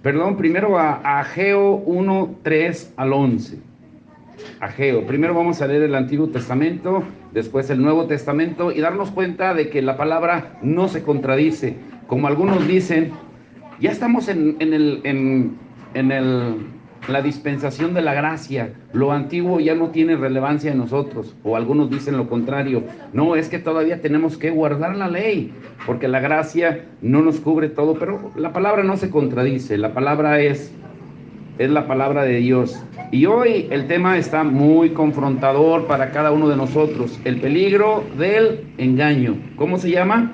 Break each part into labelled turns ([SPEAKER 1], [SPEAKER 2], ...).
[SPEAKER 1] Perdón, primero a Ageo 1, 3 al 11. Ageo. Primero vamos a leer el Antiguo Testamento, después el Nuevo Testamento y darnos cuenta de que la palabra no se contradice. Como algunos dicen, ya estamos en la dispensación de la gracia. Lo antiguo ya no tiene relevancia en nosotros. O algunos dicen lo contrario. No, es que todavía tenemos que guardar la ley, porque la gracia no nos cubre todo. Pero la palabra no se contradice. La palabra es la palabra de Dios. Y hoy el tema está muy confrontador para cada uno de nosotros. El peligro del engaño. ¿Cómo se llama?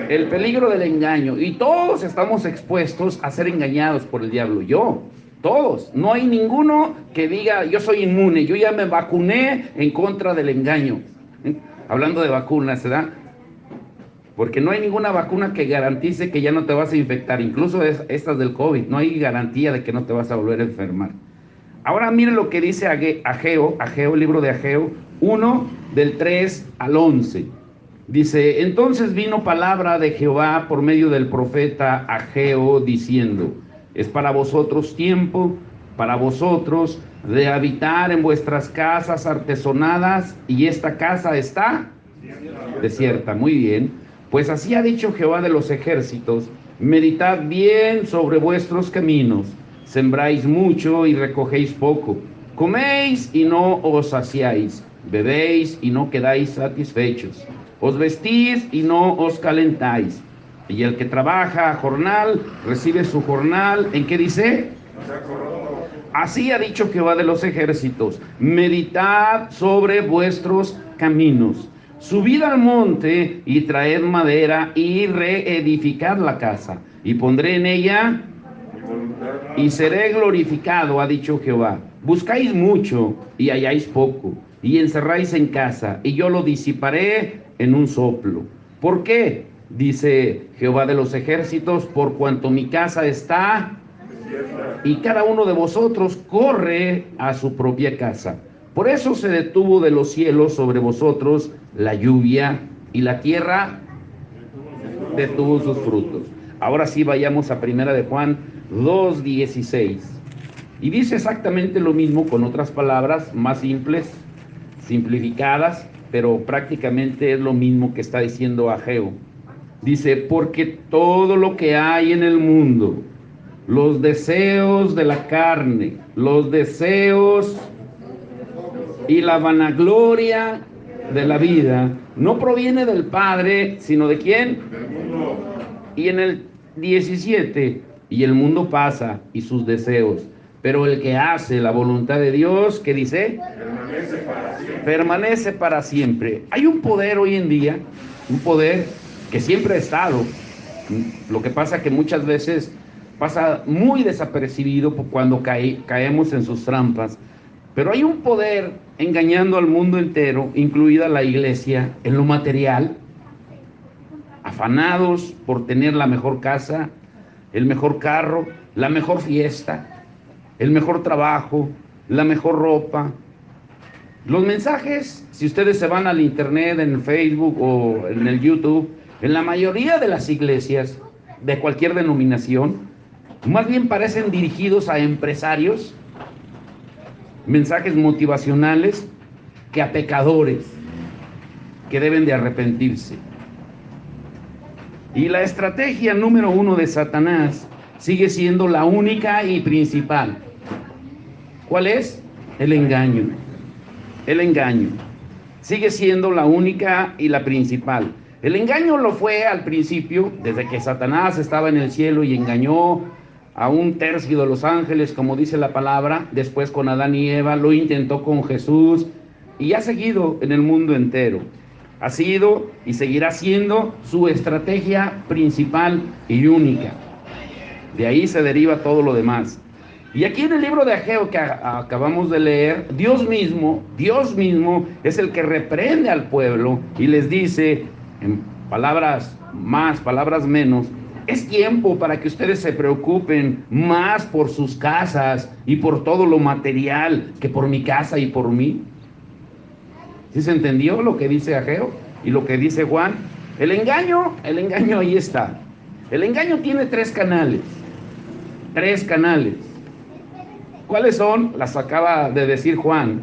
[SPEAKER 1] El peligro del engaño. Y todos estamos expuestos a ser engañados por el diablo. Todos. No hay ninguno que diga, yo soy inmune, yo ya me vacuné en contra del engaño. Hablando de vacunas, ¿verdad? Porque no hay ninguna vacuna que garantice que ya no te vas a infectar. Incluso estas del COVID, no hay garantía de que no te vas a volver a enfermar. Ahora miren lo que dice Ageo, el libro de Ageo 1, del 3 al 11. Dice, entonces vino palabra de Jehová por medio del profeta Ageo, diciendo, es para vosotros tiempo, para vosotros, de habitar en vuestras casas artesonadas, y esta casa está desierta. Muy bien. Pues así ha dicho Jehová de los ejércitos, meditad bien sobre vuestros caminos, sembráis mucho y recogéis poco, coméis y no os saciáis, bebéis y no quedáis satisfechos, os vestís y no os calentáis, y el que trabaja a jornal recibe su jornal, ¿en qué dice? Así ha dicho Jehová de los ejércitos, meditad sobre vuestros caminos. Subid al monte y traed madera y reedificad la casa, y pondré en ella y seré glorificado, ha dicho Jehová. Buscáis mucho y halláis poco, y encerráis en casa, y yo lo disiparé en un soplo. ¿Por qué? Dice Jehová de los ejércitos, por cuanto mi casa está y cada uno de vosotros corre a su propia casa. Por eso se detuvo de los cielos sobre vosotros la lluvia, y la tierra detuvo sus frutos. Ahora sí vayamos a primera de Juan 2:16. Y dice exactamente lo mismo con otras palabras más simples, simplificadas, pero prácticamente es lo mismo que está diciendo Ageo. Dice, porque todo lo que hay en el mundo, los deseos de la carne, los deseos y la vanagloria de la vida no proviene del Padre, sino ¿de quién? Y en el 17, y el mundo pasa y sus deseos, pero el que hace la voluntad de Dios, ¿qué dice? Permanece para siempre. Permanece para siempre. Hay un poder hoy en día, un poder que siempre ha estado. Lo que pasa que muchas veces pasa muy desapercibido cuando caemos en sus trampas. Pero hay un poder engañando al mundo entero, incluida la iglesia, en lo material, afanados por tener la mejor casa, el mejor carro, la mejor fiesta, el mejor trabajo, la mejor ropa. Los mensajes, si ustedes se van al internet, en Facebook o en el YouTube, en la mayoría de las iglesias de cualquier denominación, más bien parecen dirigidos a empresarios, mensajes motivacionales, que a pecadores que deben de arrepentirse. Y la estrategia número 1 de Satanás sigue siendo la única y principal. ¿Cuál es? El engaño. El engaño. Sigue siendo la única y la principal. El engaño lo fue al principio, desde que Satanás estaba en el cielo y engañó a 1/3 de los ángeles, como dice la palabra. Después con Adán y Eva, lo intentó con Jesús y ha seguido en el mundo entero. Ha sido y seguirá siendo su estrategia principal y única. De ahí se deriva todo lo demás. Y aquí en el libro de Ageo que acabamos de leer, Dios mismo es el que reprende al pueblo y les dice, en palabras más, palabras menos, es tiempo para que ustedes se preocupen más por sus casas y por todo lo material que por mi casa y por mí. ¿Sí se entendió lo que dice Ageo y lo que dice Juan? El engaño ahí está. El engaño tiene 3 canales. tres canales. ¿Cuáles son? Las acaba de decir Juan.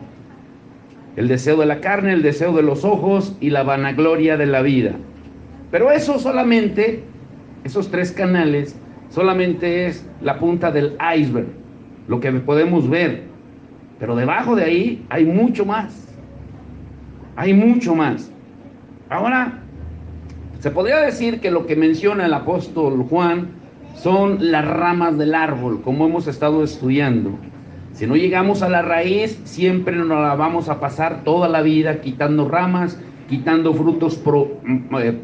[SPEAKER 1] El deseo de la carne, el deseo de los ojos y la vanagloria de la vida. Pero eso solamente, esos tres canales, solamente es la punta del iceberg, lo que podemos ver. Pero debajo de ahí hay mucho más. Hay mucho más. Ahora, se podría decir que lo que menciona el apóstol Juan son las ramas del árbol, como hemos estado estudiando. Si no llegamos a la raíz, siempre nos la vamos a pasar toda la vida quitando ramas, quitando frutos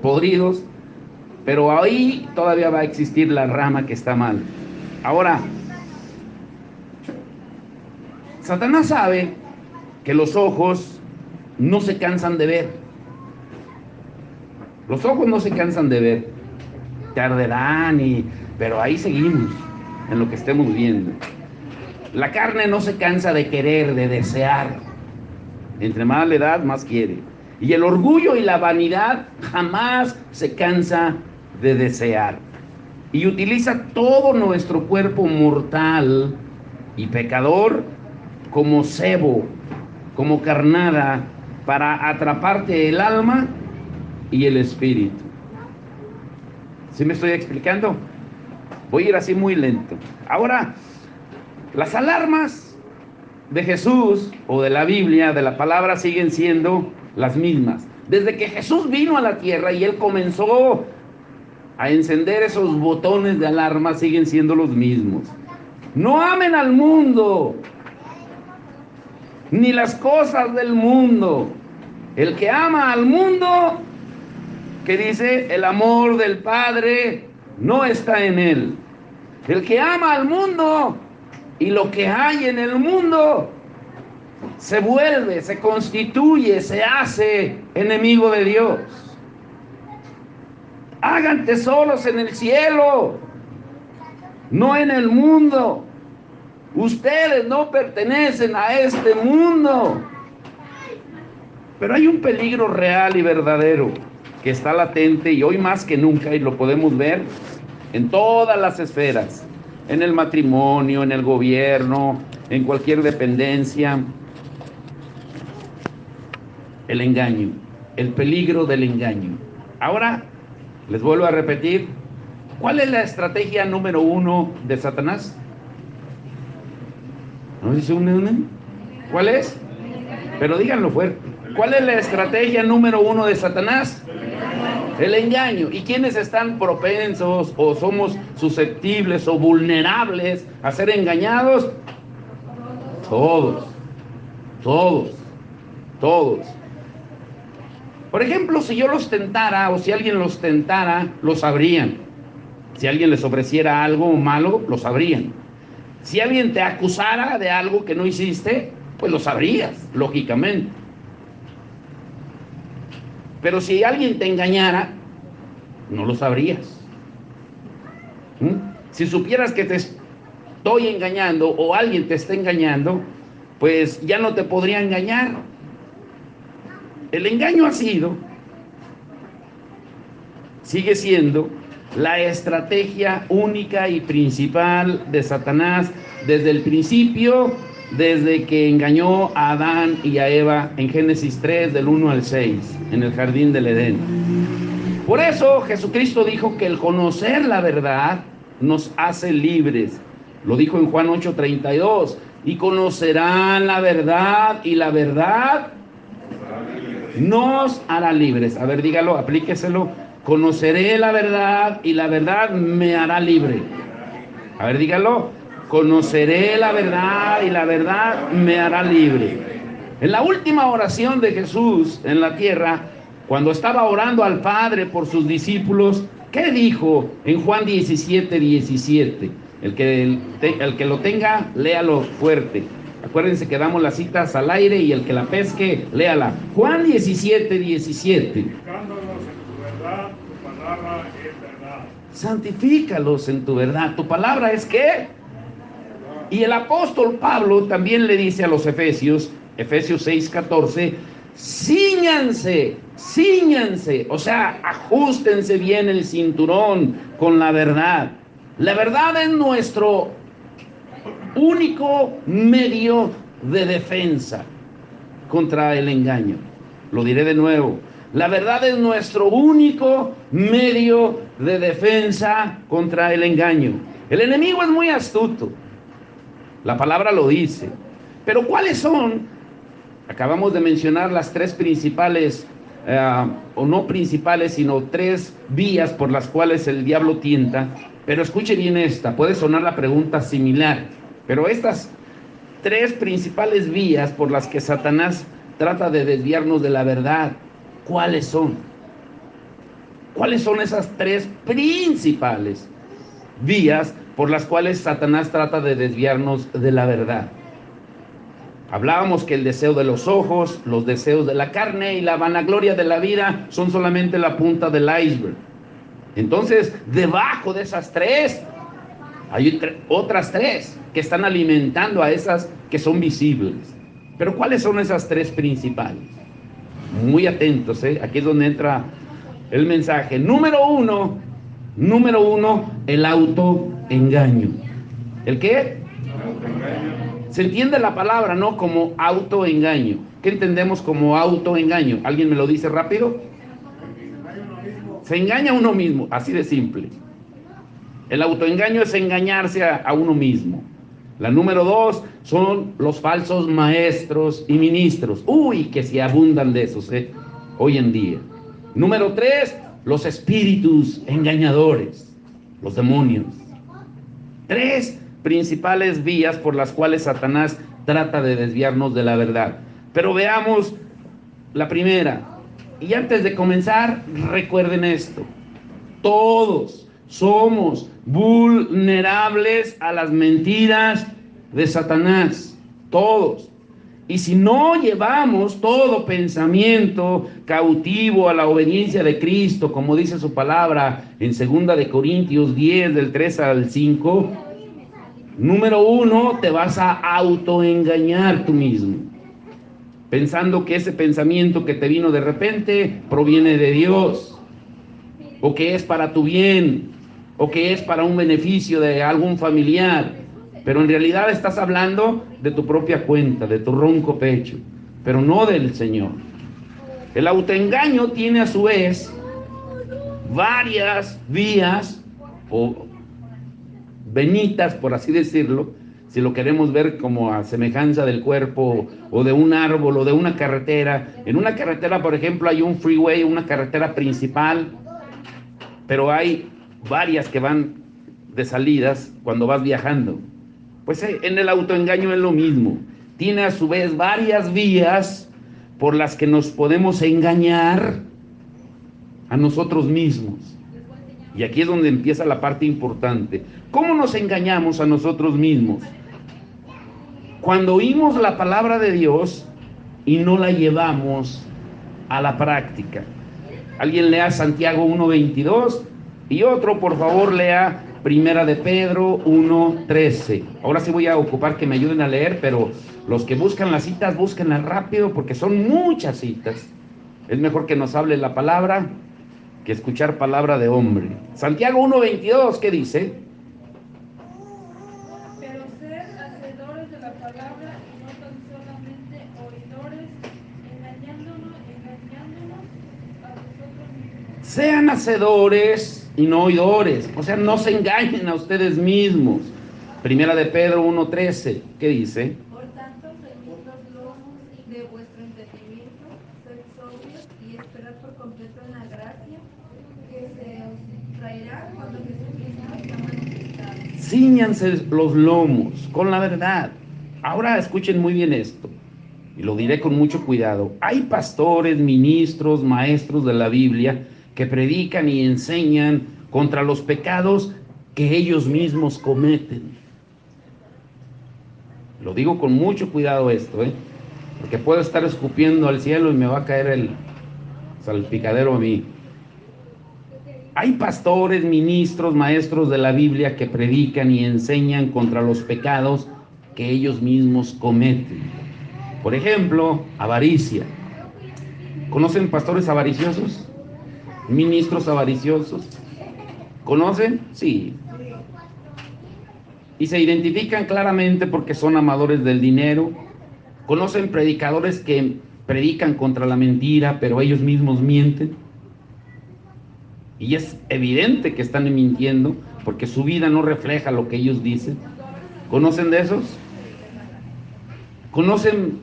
[SPEAKER 1] podridos, pero ahí todavía va a existir la rama que está mal. Ahora, Satanás sabe que los ojos no se cansan de ver. Los ojos no se cansan de ver. Te arderán, pero ahí seguimos en lo que estemos viendo. La carne no se cansa de querer, de desear. Entre más le das, más quiere. Y el orgullo y la vanidad jamás se cansa de desear. Y utiliza todo nuestro cuerpo mortal y pecador como cebo, como carnada, para atraparte el alma y el espíritu. ¿Sí me estoy explicando? Voy a ir así muy lento. Ahora, las alarmas de Jesús o de la Biblia, de la palabra, siguen siendo las mismas. Desde que Jesús vino a la tierra y Él comenzó a encender esos botones de alarma, siguen siendo los mismos. No amen al mundo, ni las cosas del mundo. El que ama al mundo, que dice, el amor del Padre no está en él. El que ama al mundo y lo que hay en el mundo se vuelve, se constituye, se hace enemigo de Dios. Hagan tesoros en el cielo, no en el mundo. Ustedes no pertenecen a este mundo. Pero hay un peligro real y verdadero que está latente y hoy más que nunca, y lo podemos ver en todas las esferas, en el matrimonio, en el gobierno, en cualquier dependencia. El engaño, el peligro del engaño. Ahora, les vuelvo a repetir, ¿cuál es la estrategia número 1 de Satanás? ¿No dice una? ¿Cuál es? Pero díganlo fuerte. ¿Cuál es la estrategia número 1 de Satanás? El engaño. ¿Y quiénes están propensos o somos susceptibles o vulnerables a ser engañados? Todos. Por ejemplo, si yo los tentara o si alguien los tentara, lo sabrían. Si alguien les ofreciera algo malo, lo sabrían. Si alguien te acusara de algo que no hiciste, pues lo sabrías, lógicamente. Pero si alguien te engañara, no lo sabrías. Si supieras que te estoy engañando o alguien te está engañando, pues ya no te podría engañar. El engaño sigue siendo la estrategia única y principal de Satanás desde el principio, desde que engañó a Adán y a Eva en Génesis 3, del 1 al 6, en el jardín del Edén. Por eso Jesucristo dijo que el conocer la verdad nos hace libres. Lo dijo en Juan 8:32, y conocerán la verdad, y la verdad nos hará libres. A ver, dígalo, aplíqueselo. Conoceré la verdad, y la verdad me hará libre. A ver, dígalo. Conoceré la verdad, y la verdad me hará libre. En la última oración de Jesús en la tierra, cuando estaba orando al Padre por sus discípulos, ¿qué dijo en Juan 17:17? El que lo tenga, léalo fuerte. Acuérdense que damos las citas al aire y el que la pesque, léala. Juan 17:17. Santifícalos en tu verdad. ¿Tu palabra es qué? Y el apóstol Pablo también le dice a los Efesios 6:14, cíñanse, o sea, ajustense bien el cinturón con la verdad. La verdad es nuestro único medio de defensa contra el engaño. Lo diré de nuevo. La verdad es nuestro único medio de defensa contra el engaño. El enemigo es muy astuto. La palabra lo dice. Pero ¿cuáles son? Acabamos de mencionar las tres principales, o no principales, sino tres vías por las cuales el diablo tienta. Pero escuche bien esta. Puede sonar la pregunta similar. Pero estas tres principales vías por las que Satanás trata de desviarnos de la verdad, ¿cuáles son? ¿Cuáles son esas tres principales vías por las cuales Satanás trata de desviarnos de la verdad? Hablábamos que el deseo de los ojos, los deseos de la carne y la vanagloria de la vida son solamente la punta del iceberg. Entonces, debajo de esas tres, hay otras tres que están alimentando a esas que son visibles. Pero ¿cuáles son esas tres principales? Muy atentos, ¿eh? Aquí es donde entra el mensaje. Número uno, el autoengaño. ¿El qué? Se entiende la palabra, ¿no? Como autoengaño. ¿Qué entendemos como autoengaño? ¿Alguien me lo dice rápido? Se engaña a uno mismo, así de simple. El autoengaño es engañarse a uno mismo. La número dos son los falsos maestros y ministros. Uy, que si abundan de esos, hoy en día. Número tres, los espíritus engañadores, los demonios. Tres principales vías por las cuales Satanás trata de desviarnos de la verdad. Pero veamos la primera. Y antes de comenzar, recuerden esto. Todos somos vulnerables a las mentiras de Satanás. Todos. Y si no llevamos todo pensamiento cautivo a la obediencia de Cristo, como dice su palabra en 2 de Corintios 10, del 3 al 5, número uno, te vas a autoengañar tú mismo, pensando que ese pensamiento que te vino de repente proviene de Dios, o que es para tu bien, o que es para un beneficio de algún familiar, pero en realidad estás hablando de tu propia cuenta, de tu ronco pecho, pero no del Señor. El autoengaño tiene a su vez varias vías o venitas, por así decirlo, si lo queremos ver como a semejanza del cuerpo o de un árbol o de una carretera. En una carretera, por ejemplo, hay un freeway, una carretera principal, pero hay varias que van de salidas cuando vas viajando. Pues en el autoengaño es lo mismo. Tiene a su vez varias vías por las que nos podemos engañar a nosotros mismos. Y aquí es donde empieza la parte importante. ¿Cómo nos engañamos a nosotros mismos? Cuando oímos la palabra de Dios y no la llevamos a la práctica. Alguien lea Santiago 1:22 y otro, por favor, lea Primera de Pedro 1:13. Ahora sí voy a ocupar que me ayuden a leer, pero los que buscan las citas, búsquenlas rápido porque son muchas citas. Es mejor que nos hable la palabra que escuchar palabra de hombre. Santiago 1:22, ¿qué dice?
[SPEAKER 2] Pero ser hacedores de la palabra y no tan solamente oidores, engañándonos a nosotros mismos.
[SPEAKER 1] Sean hacedores y no oidores, o sea, no se engañen a ustedes mismos. Primera de Pedro 1:13, ¿qué dice?
[SPEAKER 2] Por tanto, ceñid los lomos de vuestro entendimiento, sed sobrios y esperad por completo en la gracia que se os traerá cuando Jesucristo sea manifestado.
[SPEAKER 1] Cíñanse los lomos con la verdad. Ahora escuchen muy bien esto, y lo diré con mucho cuidado. Hay pastores, ministros, maestros de la Biblia que predican y enseñan contra los pecados que ellos mismos cometen. Lo digo con mucho cuidado esto, porque puedo estar escupiendo al cielo y me va a caer el salpicadero a mí. Hay pastores, ministros, maestros de la Biblia que predican y enseñan contra los pecados que ellos mismos cometen. Por ejemplo, avaricia. ¿Conocen pastores avariciosos? ¿Ministros avariciosos? ¿Conocen? Sí. y se identifican claramente porque son amadores del dinero. Conocen predicadores que predican contra la mentira, pero ellos mismos mienten. Y es evidente que están mintiendo porque su vida no refleja lo que ellos dicen. ¿Conocen de esos? ¿Conocen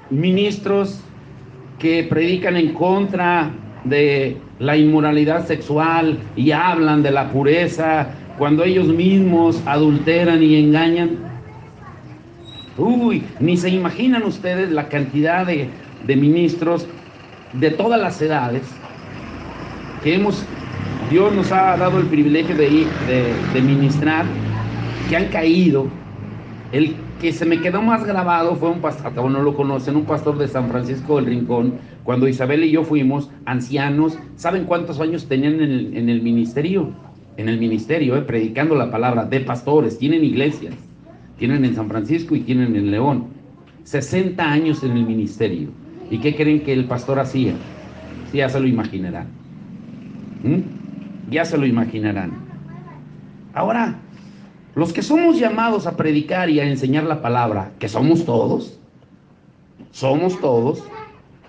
[SPEAKER 1] ministros que predican en contra de la inmoralidad sexual y hablan de la pureza cuando ellos mismos adulteran y engañan? Uy, ni se imaginan ustedes la cantidad de ministros de todas las edades que Dios nos ha dado el privilegio de ministrar, que han caído. El que se me quedó más grabado fue un pastor, acabo no lo conocen, un pastor de San Francisco del Rincón. Cuando Isabel y yo fuimos ancianos, ¿saben cuántos años tenían en el ministerio? En el ministerio, predicando la palabra, de pastores. Tienen iglesias, tienen en San Francisco y tienen en León. 60 años en el ministerio. ¿Y qué creen que el pastor hacía? Sí, ya se lo imaginarán. Ya se lo imaginarán. Ahora, los que somos llamados a predicar y a enseñar la palabra, que somos todos,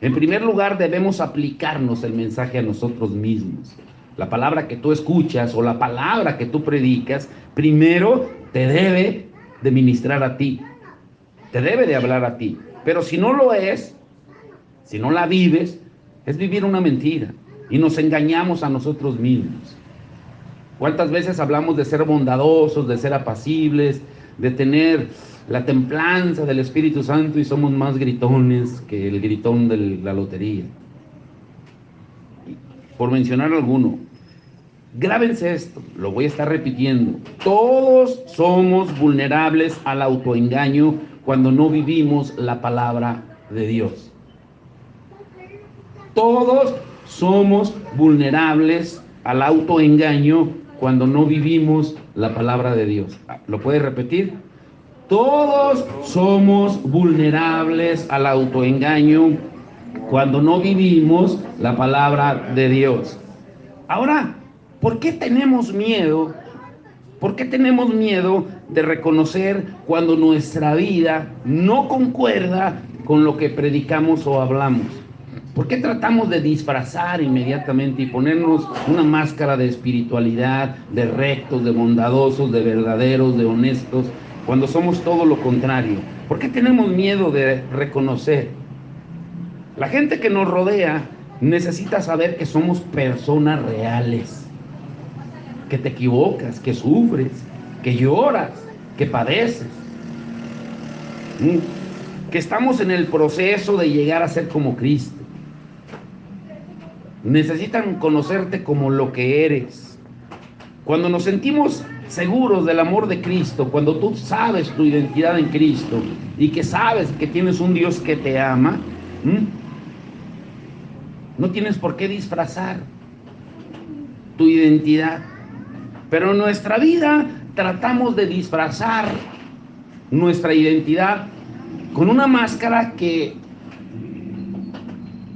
[SPEAKER 1] en primer lugar debemos aplicarnos el mensaje a nosotros mismos. La palabra que tú escuchas o la palabra que tú predicas, primero te debe de ministrar a ti, te debe de hablar a ti. Pero si no lo es, si no la vives, es vivir una mentira y nos engañamos a nosotros mismos. ¿Cuántas veces hablamos de ser bondadosos, de ser apacibles, de tener la templanza del Espíritu Santo y somos más gritones que el gritón de la lotería? Por mencionar alguno. Grábense esto, lo voy a estar repitiendo. Todos somos vulnerables al autoengaño cuando no vivimos la palabra de Dios. Todos somos vulnerables al autoengaño cuando no vivimos la palabra de Dios. ¿Lo puede repetir? Todos somos vulnerables al autoengaño cuando no vivimos la palabra de Dios. Ahora, ¿por qué tenemos miedo? ¿Por qué tenemos miedo de reconocer cuando nuestra vida no concuerda con lo que predicamos o hablamos? ¿Por qué tratamos de disfrazar inmediatamente y ponernos una máscara de espiritualidad, de rectos, de bondadosos, de verdaderos, de honestos, cuando somos todo lo contrario? ¿Por qué tenemos miedo de reconocer? La gente que nos rodea necesita saber que somos personas reales, que te equivocas, que sufres, que lloras, que padeces, que estamos en el proceso de llegar a ser como Cristo. Necesitan conocerte como lo que eres. Cuando nos sentimos seguros del amor de Cristo, cuando tú sabes tu identidad en Cristo y que sabes que tienes un Dios que te ama, no tienes por qué disfrazar tu identidad. Pero en nuestra vida tratamos de disfrazar nuestra identidad con una máscara que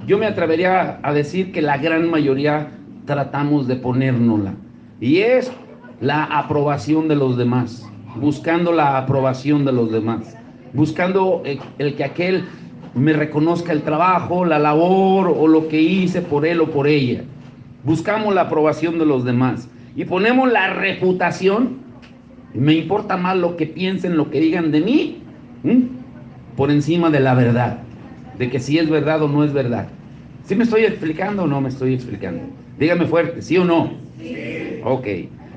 [SPEAKER 1] yo me atrevería a decir que la gran mayoría tratamos de ponérnosla. Y es la aprobación de los demás, buscando la aprobación de los demás, buscando el que aquel me reconozca el trabajo, la labor o lo que hice por él o por ella. Buscamos la aprobación de los demás y ponemos la reputación. Me importa más lo que piensen, lo que digan de mí, por encima de la verdad, de que si es verdad o no es verdad. ¿Sí me estoy explicando o no me estoy explicando? Dígame fuerte, ¿sí o no? Sí. Ok.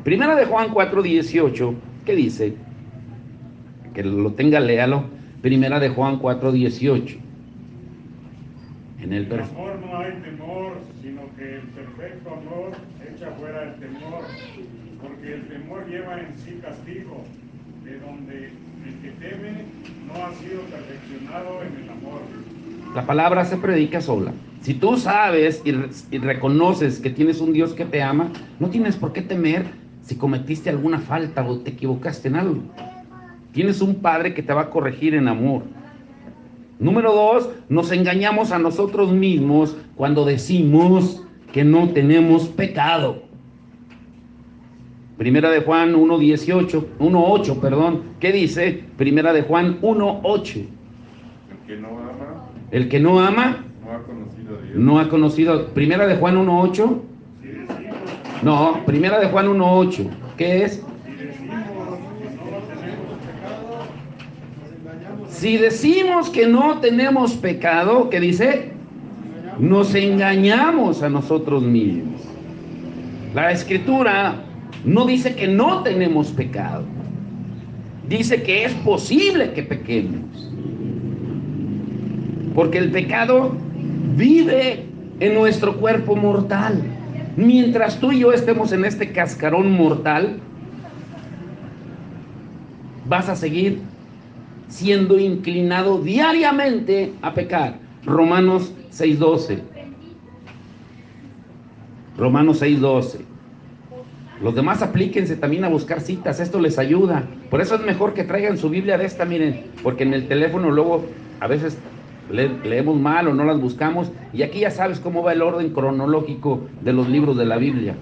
[SPEAKER 1] Primera de Juan 4:18, ¿qué dice? Que lo tenga, léalo. Primera de Juan 4:18. En el
[SPEAKER 3] amor no hay temor, sino que el perfecto amor echa fuera el temor, porque el temor lleva en sí castigo, de donde el que teme no ha sido perfeccionado en el amor.
[SPEAKER 1] La palabra se predica sola. Si tú sabes y reconoces que tienes un Dios que te ama, no tienes por qué temer si cometiste alguna falta o te equivocaste en algo. Tienes un Padre que te va a corregir en amor. Número 2, nos engañamos a nosotros mismos cuando decimos que no tenemos pecado. Primera de Juan 1:8, perdón. ¿Qué dice? Primera de Juan 1:8. El que no ama
[SPEAKER 3] no ha conocido a Dios.
[SPEAKER 1] no ha conocido. Primera de Juan 1:8. No, Primera de Juan 1:8. ¿Qué es? Si decimos que no tenemos pecado, ¿qué dice? Nos engañamos a nosotros mismos. La Escritura no dice que no tenemos pecado. Dice que es posible que pequemos. Porque el pecado vive en nuestro cuerpo mortal. Mientras tú y yo estemos en este cascarón mortal, vas a seguir siendo inclinado diariamente a pecar. Romanos 6:12. Romanos 6:12. Los demás aplíquense también a buscar citas, esto les ayuda. Por eso es mejor que traigan su Biblia de esta, miren, porque en el teléfono luego a veces leemos mal o no las buscamos, y aquí ya sabes cómo va el orden cronológico de los libros de la Biblia.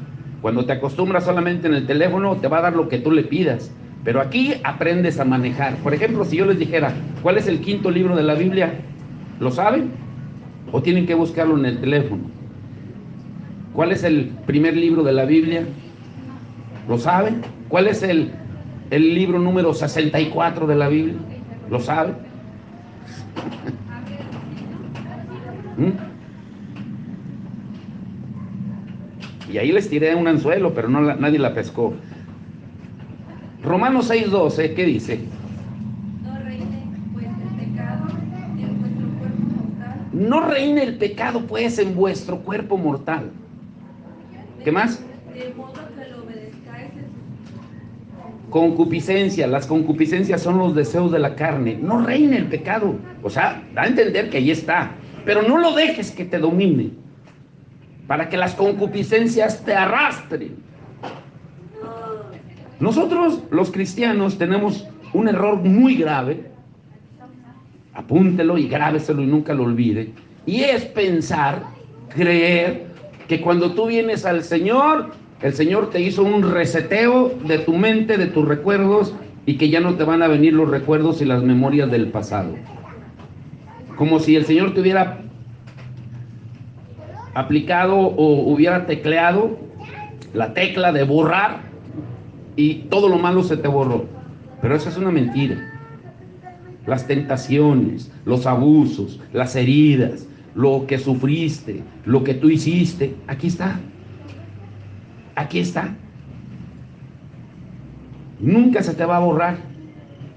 [SPEAKER 1] Cuando te acostumbras solamente en el teléfono, te va a dar lo que tú le pidas, pero aquí aprendes a manejar. Por ejemplo, si yo les dijera, ¿cuál es el quinto libro de la Biblia? ¿Lo saben? ¿O tienen que buscarlo en el teléfono? ¿Cuál es el primer libro de la Biblia? ¿Lo saben? ¿Cuál es el libro número 64 de la Biblia? ¿Lo saben? Y ahí les tiré un anzuelo, pero nadie la pescó. Romanos 6:12, ¿qué dice?
[SPEAKER 2] No reine pues el pecado en vuestro cuerpo mortal.
[SPEAKER 1] No reine el pecado pues en vuestro cuerpo mortal. ¿Qué más?
[SPEAKER 2] De modo que lo obedezcáis en sus
[SPEAKER 1] Concupiscencia. Las concupiscencias son los deseos de la carne. No reine el pecado. O sea, da a entender que ahí está. Pero no lo dejes que te domine, para que las concupiscencias te arrastren. Nosotros, los cristianos, tenemos un error muy grave. Apúntelo y grábeselo y nunca lo olvide. Y es pensar, creer, que cuando tú vienes al Señor, el Señor te hizo un reseteo de tu mente, de tus recuerdos, y que ya no te van a venir los recuerdos y las memorias del pasado. Como si el Señor te hubiera aplicado o hubiera tecleado la tecla de borrar y todo lo malo se te borró. Pero eso es una mentira. Las tentaciones, los abusos, las heridas, lo que sufriste, lo que tú hiciste, aquí está. Aquí está. Nunca se te va a borrar.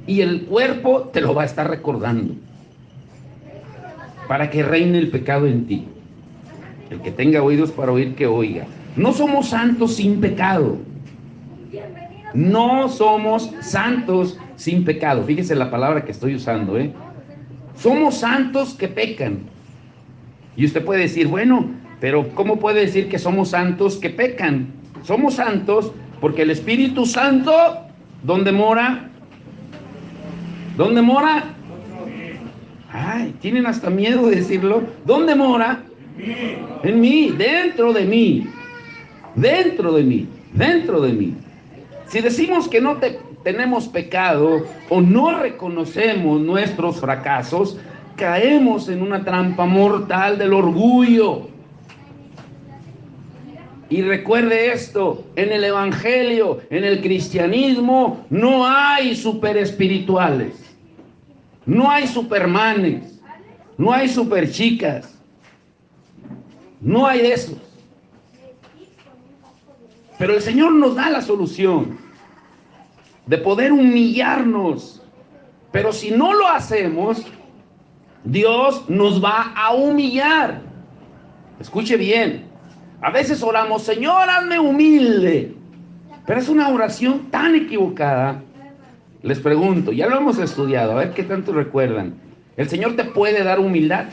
[SPEAKER 1] Y el cuerpo te lo va a estar recordando, para que reine el pecado en ti. El que tenga oídos para oír, que oiga. No somos santos sin pecado. No somos santos sin pecado. Fíjese la palabra que estoy usando, ¿eh? Somos santos que pecan. Y usted puede decir, bueno, pero ¿cómo puede decir que somos santos que pecan? Somos santos porque el Espíritu Santo, ¿dónde mora? ¿Dónde mora? Ay, tienen hasta miedo de decirlo. ¿Dónde mora? En mí, dentro de mí. Dentro de mí, dentro de mí. Si decimos que no tenemos pecado o no reconocemos nuestros fracasos, caemos en una trampa mortal del orgullo. Y recuerde esto, en el evangelio, en el cristianismo, no hay superespirituales, no hay supermanes, no hay superchicas, no hay de esos. Pero el Señor nos da la solución de poder humillarnos. Pero si no lo hacemos, Dios nos va a humillar. Escuche bien. A veces oramos, Señor, hazme humilde. Pero es una oración tan equivocada. Les pregunto, ya lo hemos estudiado, a ver qué tanto recuerdan. ¿El Señor te puede dar humildad?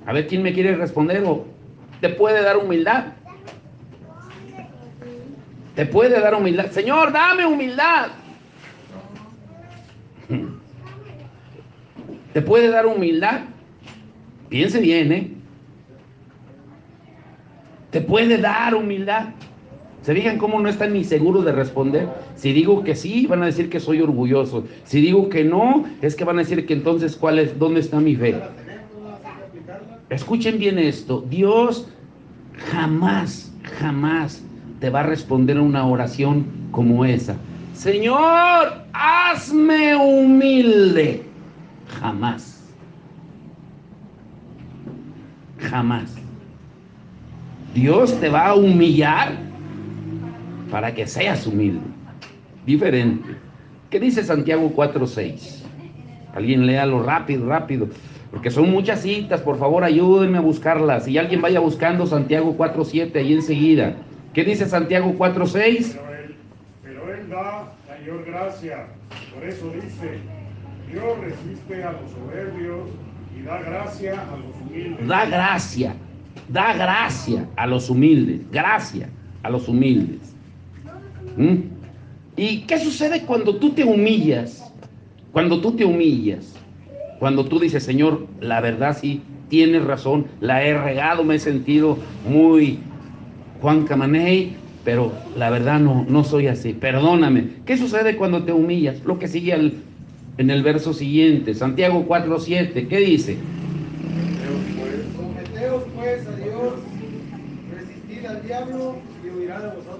[SPEAKER 1] A ver quién me quiere responder. ¿Te puede dar humildad? ¿Te puede dar humildad? Señor, dame humildad. ¿Te puede dar humildad? Piense bien, ¿eh? ¿Te puede dar humildad? ¿Se fijan cómo no están ni seguros de responder? Si digo que sí, van a decir que soy orgulloso. Si digo que no, es que van a decir que entonces, ¿dónde está mi fe? Escuchen bien esto. Dios jamás, jamás te va a responder a una oración como esa. Señor, hazme humilde. Jamás. Jamás. Dios te va a humillar para que seas humilde. Diferente. ¿Qué dice Santiago 4:6? Alguien léalo rápido, porque son muchas citas. Por favor, ayúdenme a buscarlas. Y alguien vaya buscando Santiago 4:7 ahí enseguida. ¿Qué dice Santiago 4:6?
[SPEAKER 3] Pero él da mayor gracia. Por eso dice: Dios resiste a los soberbios y da gracia a los humildes.
[SPEAKER 1] Da gracia a los humildes. Gracia a los humildes. ¿Y qué sucede cuando tú te humillas? Cuando tú dices, Señor, la verdad sí, tienes razón, la he regado, me he sentido muy Juan Camaney, pero la verdad no soy así, perdóname. ¿Qué sucede cuando te humillas? Lo que sigue en el verso siguiente, Santiago 4:7, ¿qué dice?
[SPEAKER 4] Someteos pues a Dios, resistid al diablo y huirá de vosotros.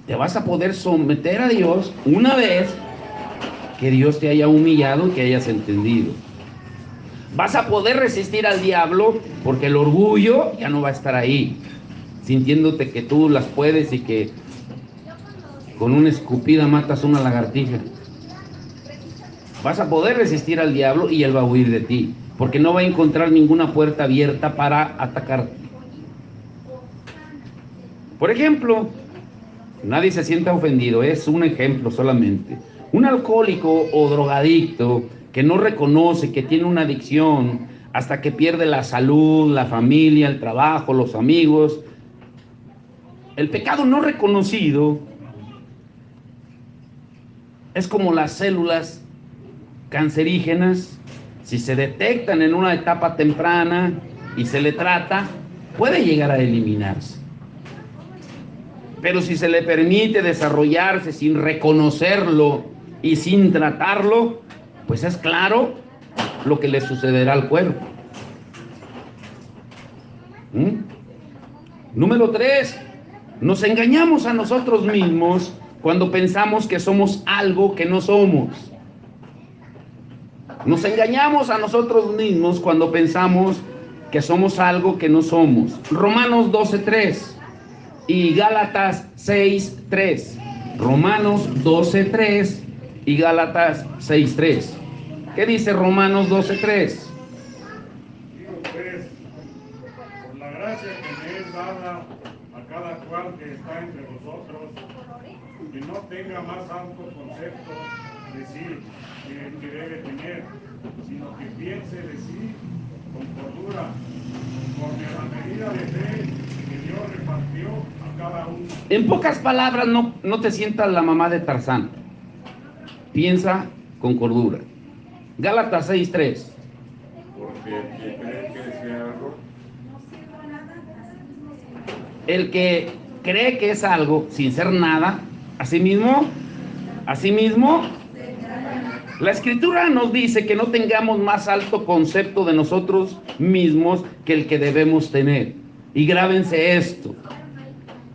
[SPEAKER 1] Te vas a poder someter a Dios una vez que Dios te haya humillado y que hayas entendido. Vas a poder resistir al diablo porque el orgullo ya no va a estar ahí, sintiéndote que tú las puedes y que con una escupida matas una lagartija. Vas a poder resistir al diablo y él va a huir de ti, porque no va a encontrar ninguna puerta abierta para atacarte. Por ejemplo, nadie se sienta ofendido, es un ejemplo solamente. Un alcohólico o drogadicto que no reconoce que tiene una adicción hasta que pierde la salud, la familia, el trabajo, los amigos. El pecado no reconocido es como las células cancerígenas. Si se detectan en una etapa temprana y se le trata, puede llegar a eliminarse. Pero si se le permite desarrollarse sin reconocerlo y sin tratarlo, pues es claro lo que le sucederá al cuerpo. Número 3, nos engañamos a nosotros mismos cuando pensamos que somos algo que no somos. Nos engañamos a nosotros mismos cuando pensamos que somos algo que no somos. Romanos 12:3 y Gálatas 6:3. Romanos 12:3 y Gálatas 6:3. ¿Qué dice Romanos 12:3?
[SPEAKER 3] Digo pues, por la gracia que me es dada a cada cual que está entre vosotros, que no tenga más alto concepto de sí que el que debe tener, sino que piense de sí con cordura, conforme a la medida de fe que Dios repartió a cada uno.
[SPEAKER 1] En pocas palabras, no te sientas la mamá de Tarzán. Piensa con cordura. Gálatas 6:3.
[SPEAKER 5] Porque el que cree que es algo,
[SPEAKER 1] El que cree que es algo sin ser nada, asimismo, la Escritura nos dice que no tengamos más alto concepto de nosotros mismos que el que debemos tener. Y grábense esto: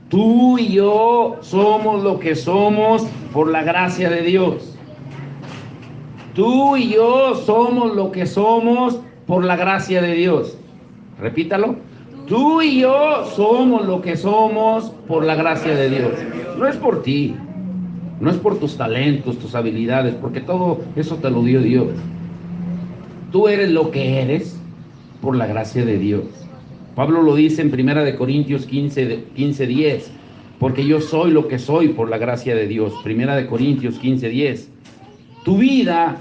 [SPEAKER 1] tú y yo somos lo que somos por la gracia de Dios. Tú y yo somos lo que somos por la gracia de Dios. Repítalo. Tú y yo somos lo que somos por la gracia de Dios. No es por ti, no es por tus talentos, tus habilidades, porque todo eso te lo dio Dios. Tú eres lo que eres por la gracia de Dios. Pablo lo dice en 1 Corintios 15:10, porque yo soy lo que soy por la gracia de Dios. 1 Corintios 15:10. Tu vida,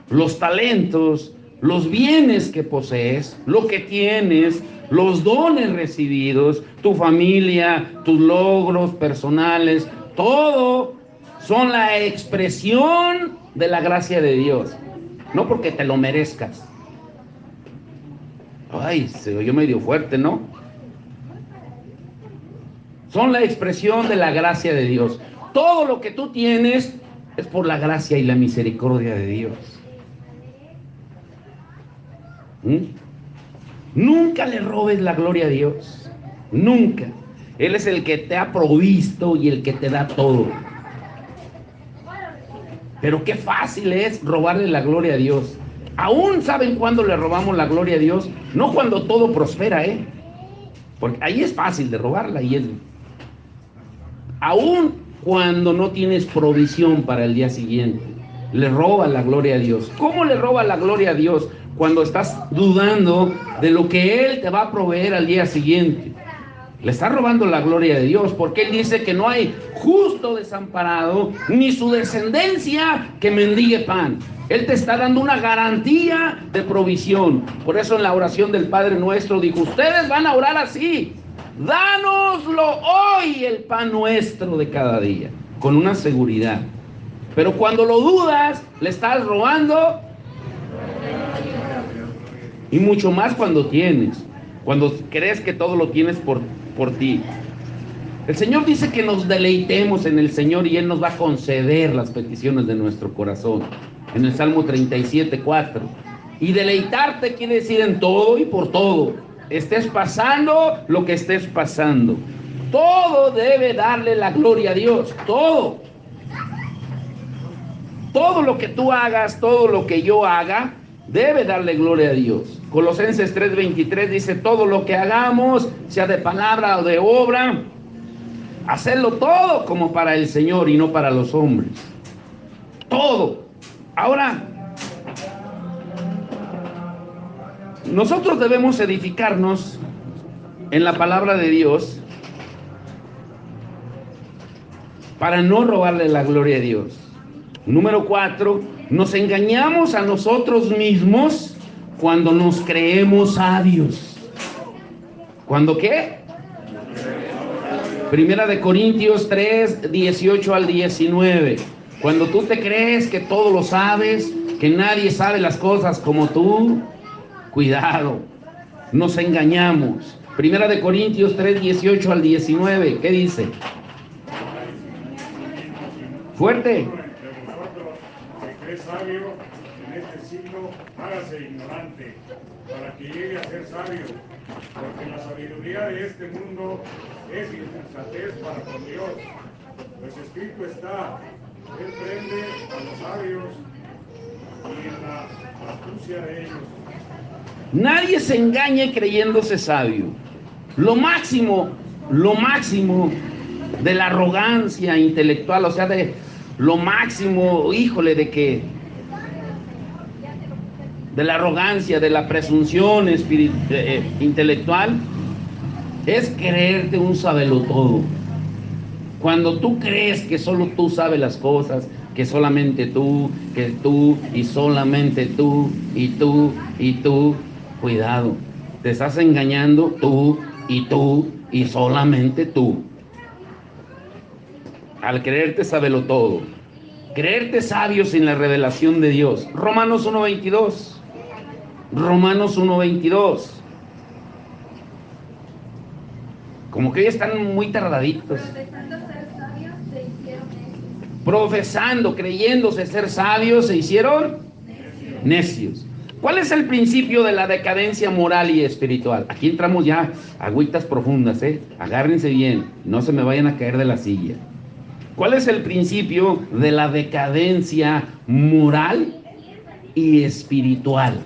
[SPEAKER 1] los talentos, los bienes que posees, lo que tienes, los dones recibidos, tu familia, tus logros personales, todo son la expresión de la gracia de Dios. No porque te lo merezcas. Ay, se oyó medio fuerte, ¿no? Son la expresión de la gracia de Dios. Todo lo que tú tienes es por la gracia y la misericordia de Dios. Nunca le robes la gloria a Dios. Nunca. Él es el que te ha provisto y el que te da todo. Pero qué fácil es robarle la gloria a Dios. Aún saben cuándo le robamos la gloria a Dios. No cuando todo prospera, porque ahí es fácil de robarla. Aún cuando no tienes provisión para el día siguiente, le roba la gloria a Dios. ¿Cómo le roba la gloria a Dios? Cuando estás dudando de lo que Él te va a proveer al día siguiente. Le está robando la gloria de Dios, porque Él dice que no hay justo desamparado, ni su descendencia que mendigue pan. Él te está dando una garantía de provisión. Por eso en la oración del Padre Nuestro dijo, ustedes van a orar así: dánoslo hoy el pan nuestro de cada día, con una seguridad. Pero cuando lo dudas, le estás robando. Y mucho más cuando tienes, cuando crees que todo lo tienes por ti. El Señor dice que nos deleitemos en el Señor y Él nos va a conceder las peticiones de nuestro corazón. En el Salmo 37:4. Y deleitarte quiere decir en todo y por todo. Estés pasando lo que estés pasando. Todo debe darle la gloria a Dios. Todo. Todo lo que tú hagas, todo lo que yo haga, debe darle gloria a Dios. Colosenses 3:23 dice, todo lo que hagamos, sea de palabra o de obra, hacerlo todo como para el Señor y no para los hombres. Todo. Ahora, nosotros debemos edificarnos en la palabra de Dios para no robarle la gloria a Dios. Número 4, nos engañamos a nosotros mismos cuando nos creemos sabios. ¿Cuándo qué? Primera de Corintios 3:18 al 19. Cuando tú te crees que todo lo sabes, que nadie sabe las cosas como tú, cuidado, nos engañamos. Primera de Corintios 3:18 al 19, ¿qué dice? Fuerte.
[SPEAKER 3] Es sabio en este siglo, hágase ignorante, para que llegue a ser sabio, porque la sabiduría de este mundo es insensatez para con Dios. Pues escrito está, Él prende a los sabios y en la astucia de ellos.
[SPEAKER 1] Nadie se engañe creyéndose sabio. Lo máximo de la arrogancia intelectual, o sea, de lo máximo, híjole, de la arrogancia, de la presunción intelectual, es creerte un sabelotodo. Cuando tú crees que solo tú sabes las cosas, que solamente tú, que tú y solamente tú y tú y tú, cuidado, te estás engañando tú y solamente tú. Al creerte sabelotodo, creerte sabio sin la revelación de Dios. Romanos 1:22. Romanos 1:22. Como que hoy están muy tardaditos.
[SPEAKER 2] Profesando ser sabios, se hicieron necios.
[SPEAKER 1] Profesando, creyéndose ser sabios, se hicieron necios. ¿Cuál es el principio de la decadencia moral y espiritual? Aquí entramos ya a agüitas profundas, agárrense bien, no se me vayan a caer de la silla. ¿Cuál es el principio de la decadencia moral y espiritual?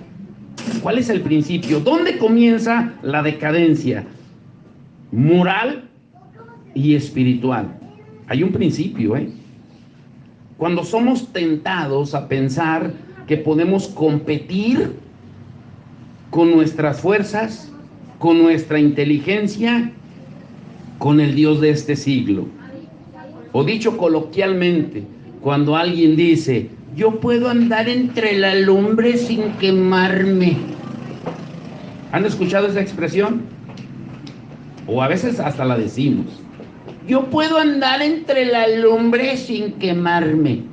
[SPEAKER 1] ¿Cuál es el principio? ¿Dónde comienza la decadencia moral y espiritual? Hay un principio, Cuando somos tentados a pensar que podemos competir con nuestras fuerzas, con nuestra inteligencia, con el Dios de este siglo. O dicho coloquialmente, cuando alguien dice, yo puedo andar entre la lumbre sin quemarme. ¿Han escuchado esa expresión? O a veces hasta la decimos. Yo puedo andar entre la lumbre sin quemarme.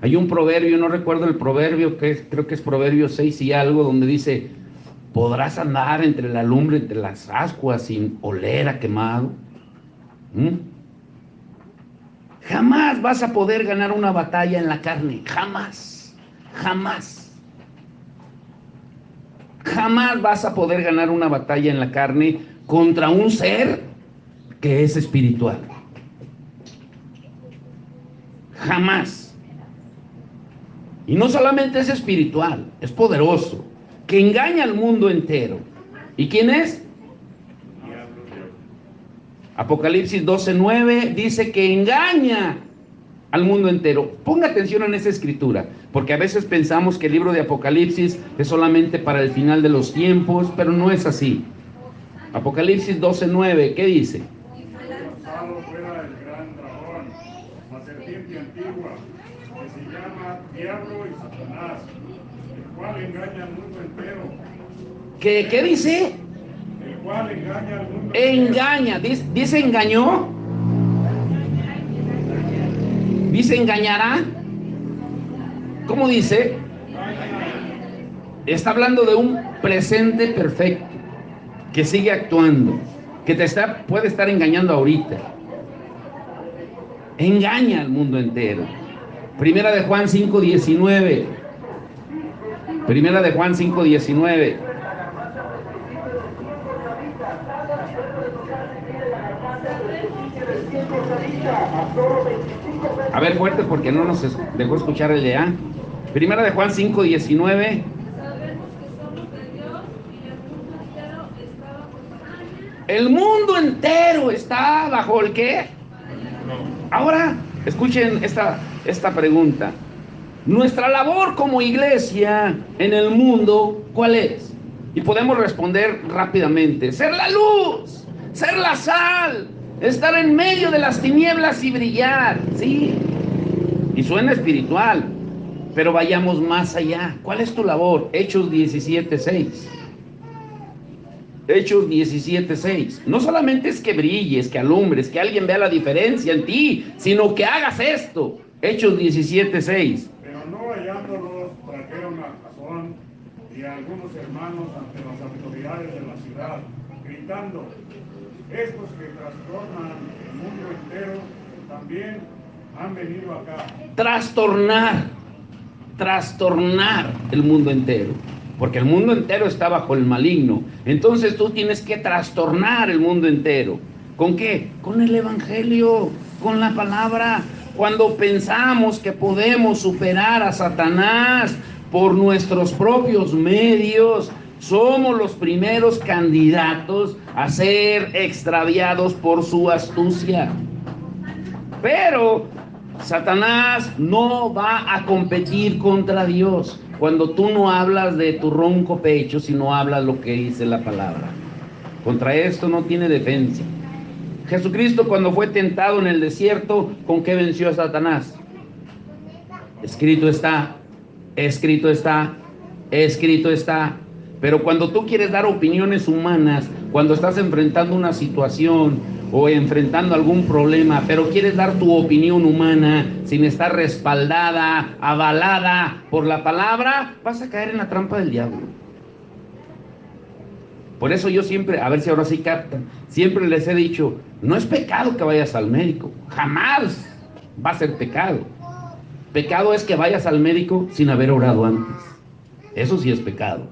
[SPEAKER 1] Hay un proverbio, no recuerdo el proverbio, creo que es Proverbio 6 y algo, donde dice, podrás andar entre la lumbre, entre las ascuas sin oler a quemado. ¿Mm? Jamás vas a poder ganar una batalla en la carne. Jamás. Jamás. Jamás vas a poder ganar una batalla en la carne contra un ser que es espiritual. Jamás. Y no solamente es espiritual, es poderoso, que engaña al mundo entero. ¿Y quién es? Apocalipsis 12:9 dice que engaña al mundo entero. Ponga atención en esa escritura, porque a veces pensamos que el libro de Apocalipsis es solamente para el final de los tiempos, pero no es así. Apocalipsis 12:9, ¿qué dice?
[SPEAKER 3] Lanzado fuera el gran dragón, la serpiente antigua, que se llama Diablo y Satanás, el cual engaña al mundo entero.
[SPEAKER 1] ¿Qué dice?
[SPEAKER 3] El cual engaña al mundo entero.
[SPEAKER 1] Engaña, dice engañó. Dice engañará. ¿Cómo dice? Está hablando de un presente perfecto, que sigue actuando, que puede estar engañando ahorita. Engaña al mundo entero. Primera de Juan 5:19. Primera de Juan 5:19. A ver, fuerte, porque no nos dejó escuchar el de A. Primera de Juan 5:19.
[SPEAKER 2] Sabemos que somos de Dios y el mundo entero está bajo su
[SPEAKER 1] El mundo entero está bajo el ¿qué? Ahora, escuchen esta pregunta. Nuestra labor como iglesia en el mundo, ¿cuál es? Y podemos responder rápidamente. Ser la luz, ser la sal, estar en medio de las tinieblas y brillar, ¿sí? Y suena espiritual, pero vayamos más allá. ¿Cuál es tu labor? Hechos 17:6. Hechos 17:6. No solamente es que brilles, que alumbres, que alguien vea la diferencia en ti, sino que hagas esto. Hechos 17:6.
[SPEAKER 3] Pero no hallándolos, trajeron a Jasón y a algunos hermanos ante las autoridades de la ciudad, gritando: estos que trastornan el mundo entero también han venido acá.
[SPEAKER 1] Trastornar el mundo entero, porque el mundo entero está bajo el maligno. Entonces tú tienes que trastornar el mundo entero. ¿Con qué? Con el evangelio, con la palabra. Cuando pensamos que podemos superar a Satanás por nuestros propios medios, somos los primeros candidatos a ser extraviados por su astucia. Pero Satanás no va a competir contra Dios cuando tú no hablas de tu ronco pecho, sino hablas lo que dice la palabra. Contra esto no tiene defensa. Jesucristo, cuando fue tentado en el desierto, ¿con qué venció a Satanás? Escrito está, escrito está, escrito está. Pero cuando tú quieres dar opiniones humanas, cuando estás enfrentando una situación o enfrentando algún problema, pero quieres dar tu opinión humana sin estar respaldada, avalada por la palabra, vas a caer en la trampa del diablo. Por eso yo siempre, a ver si ahora sí captan, siempre les he dicho, no es pecado que vayas al médico, jamás va a ser pecado. Pecado es que vayas al médico sin haber orado antes. Eso sí es pecado.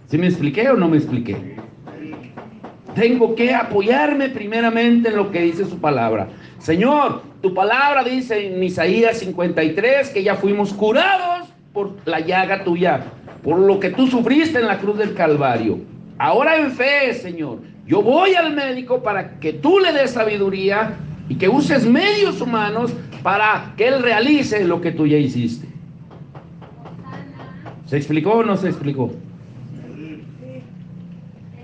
[SPEAKER 1] ¿Sí me expliqué o no me expliqué? Tengo que apoyarme primeramente en lo que dice su palabra. Señor, tu palabra dice en Isaías 53 que ya fuimos curados por la llaga tuya, por lo que tú sufriste en la cruz del Calvario. Ahora en fe, Señor, yo voy al médico para que tú le des sabiduría y que uses medios humanos para que él realice lo que tú ya hiciste. ¿Se explicó o no se explicó?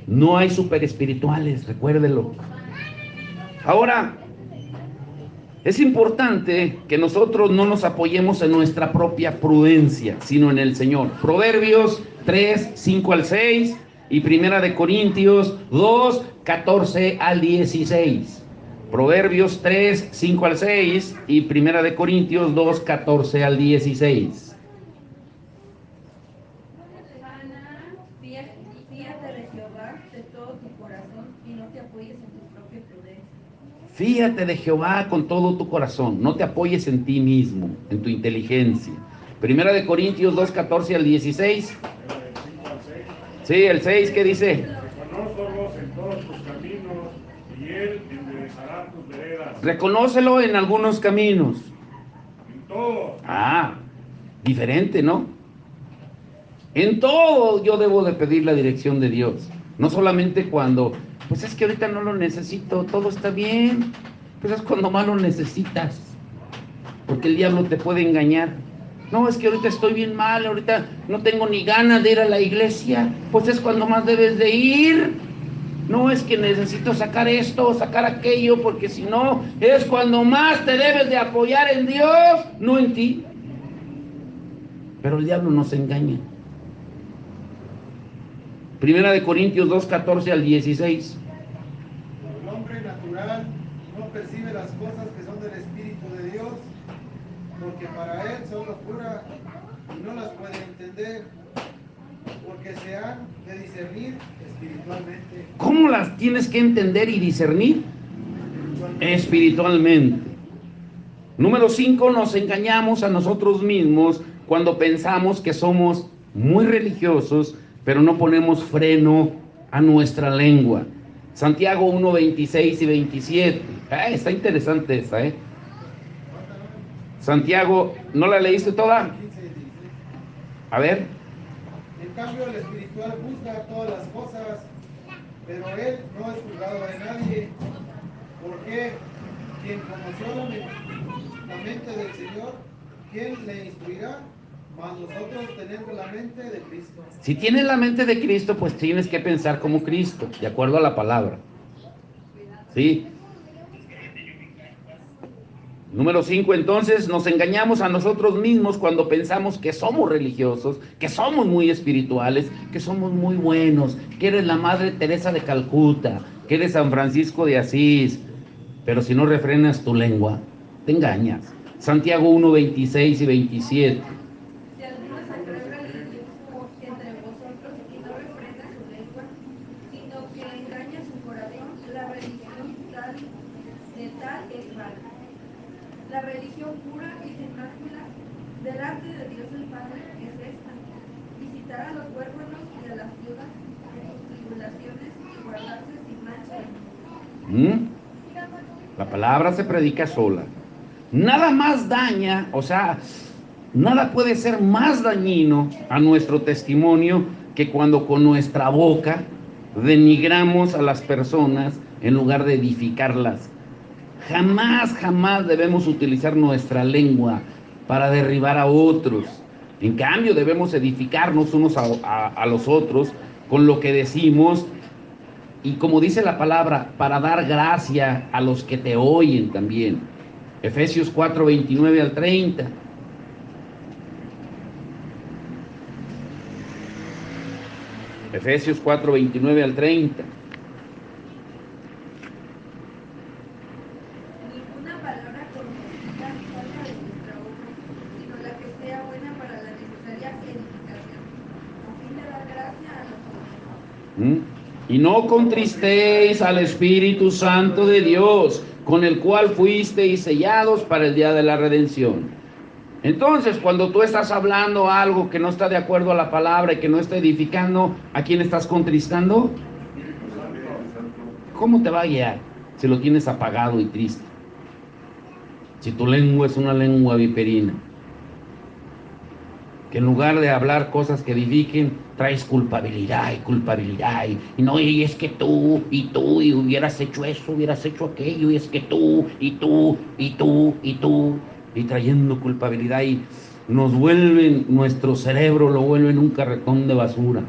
[SPEAKER 1] No hay super espirituales, recuérdelo. Ahora, es importante que nosotros no nos apoyemos en nuestra propia prudencia, sino en el Señor. Proverbios 3, 5 al 6 y Primera de Corintios 2, 14 al 16. Proverbios 3, 5 al 6 y Primera de Corintios 2, 14 al 16.
[SPEAKER 2] Fíate de Jehová de todo tu corazón y no te apoyes en tu propia prudencia.
[SPEAKER 1] Fíjate de Jehová con todo tu corazón. No te apoyes en ti mismo, en tu inteligencia. Primera de Corintios 2, 14 al 16. Sí, el 6, ¿qué dice?
[SPEAKER 3] Reconócelos en todos tus caminos y Él enderezará tus veredas.
[SPEAKER 1] Reconócelo en algunos caminos.
[SPEAKER 3] En todo.
[SPEAKER 1] Ah, diferente, ¿no? En todo yo debo de pedir la dirección de Dios. No solamente cuando, pues es que ahorita no lo necesito, todo está bien. Pues es cuando más lo necesitas. Porque el diablo te puede engañar. No, es que ahorita estoy bien mal, ahorita no tengo ni ganas de ir a la iglesia. Pues es cuando más debes de ir. No, es que necesito sacar esto o sacar aquello, porque si no, es cuando más te debes de apoyar en Dios, no en ti. Pero el diablo nos engaña. Primera de Corintios 2, 14 al 16.
[SPEAKER 4] El hombre natural no percibe las cosas que son del Espíritu de Dios, porque para él son locura y no las puede entender, porque se han de discernir espiritualmente.
[SPEAKER 1] ¿Cómo las tienes que entender y discernir? Espiritualmente. Número 5, nos engañamos a nosotros mismos cuando pensamos que somos muy religiosos, pero no ponemos freno a nuestra lengua. Santiago 1, 26 y 27. Está interesante esa, Santiago, ¿no la leíste toda?
[SPEAKER 4] 15 y 16.
[SPEAKER 1] A ver.
[SPEAKER 4] En cambio, el espiritual juzga todas las cosas, pero él no es juzgado de nadie. Porque quien conoció la mente del Señor, ¿quién le instruirá? Mas nosotros tenemos la mente de Cristo.
[SPEAKER 1] Si tienes la mente de Cristo, pues tienes que pensar como Cristo, de acuerdo a la palabra. ¿Sí? Número 5, entonces nos engañamos a nosotros mismos cuando pensamos que somos religiosos, que somos muy espirituales, que somos muy buenos, que eres la Madre Teresa de Calcuta, que eres San Francisco de Asís. Pero si no refrenas tu lengua, te engañas. Santiago 1, 26 y 27.
[SPEAKER 2] Si alguno se cree religioso entre vosotros y no refrena su lengua, sino que engaña su corazón, la religión de tal es vana. La religión pura y sin mácula delante de Dios el Padre es esta: visitar a los huérfanos y a las viudas en sus tribulaciones y guardarse sin mancha.
[SPEAKER 1] La palabra se predica sola. Nada más daña, o sea, nada puede ser más dañino a nuestro testimonio que cuando con nuestra boca denigramos a las personas en lugar de edificarlas. Jamás, jamás debemos utilizar nuestra lengua para derribar a otros. En cambio, debemos edificarnos unos a los otros con lo que decimos. Y como dice la palabra, para dar gracia a los que te oyen también. Efesios 4, 29 al 30. Efesios 4, 29 al 30.
[SPEAKER 2] Ninguna palabra corrosiva salga de nuestra boca, sino la que sea buena para la necesaria edificación, a fin de dar gracia a los hombres.
[SPEAKER 1] Y no contristéis al Espíritu Santo de Dios, con el cual fuisteis sellados para el día de la redención. Entonces, cuando tú estás hablando algo que no está de acuerdo a la palabra y que no está edificando, ¿a quién estás contristando? ¿Cómo te va a guiar si lo tienes apagado y triste? Si tu lengua es una lengua viperina, que en lugar de hablar cosas que edifiquen, traes culpabilidad, y no, y es que tú, y hubieras hecho eso, hubieras hecho aquello, y es que tú, y trayendo culpabilidad, y nos vuelven, nuestro cerebro lo vuelven un carretón de basura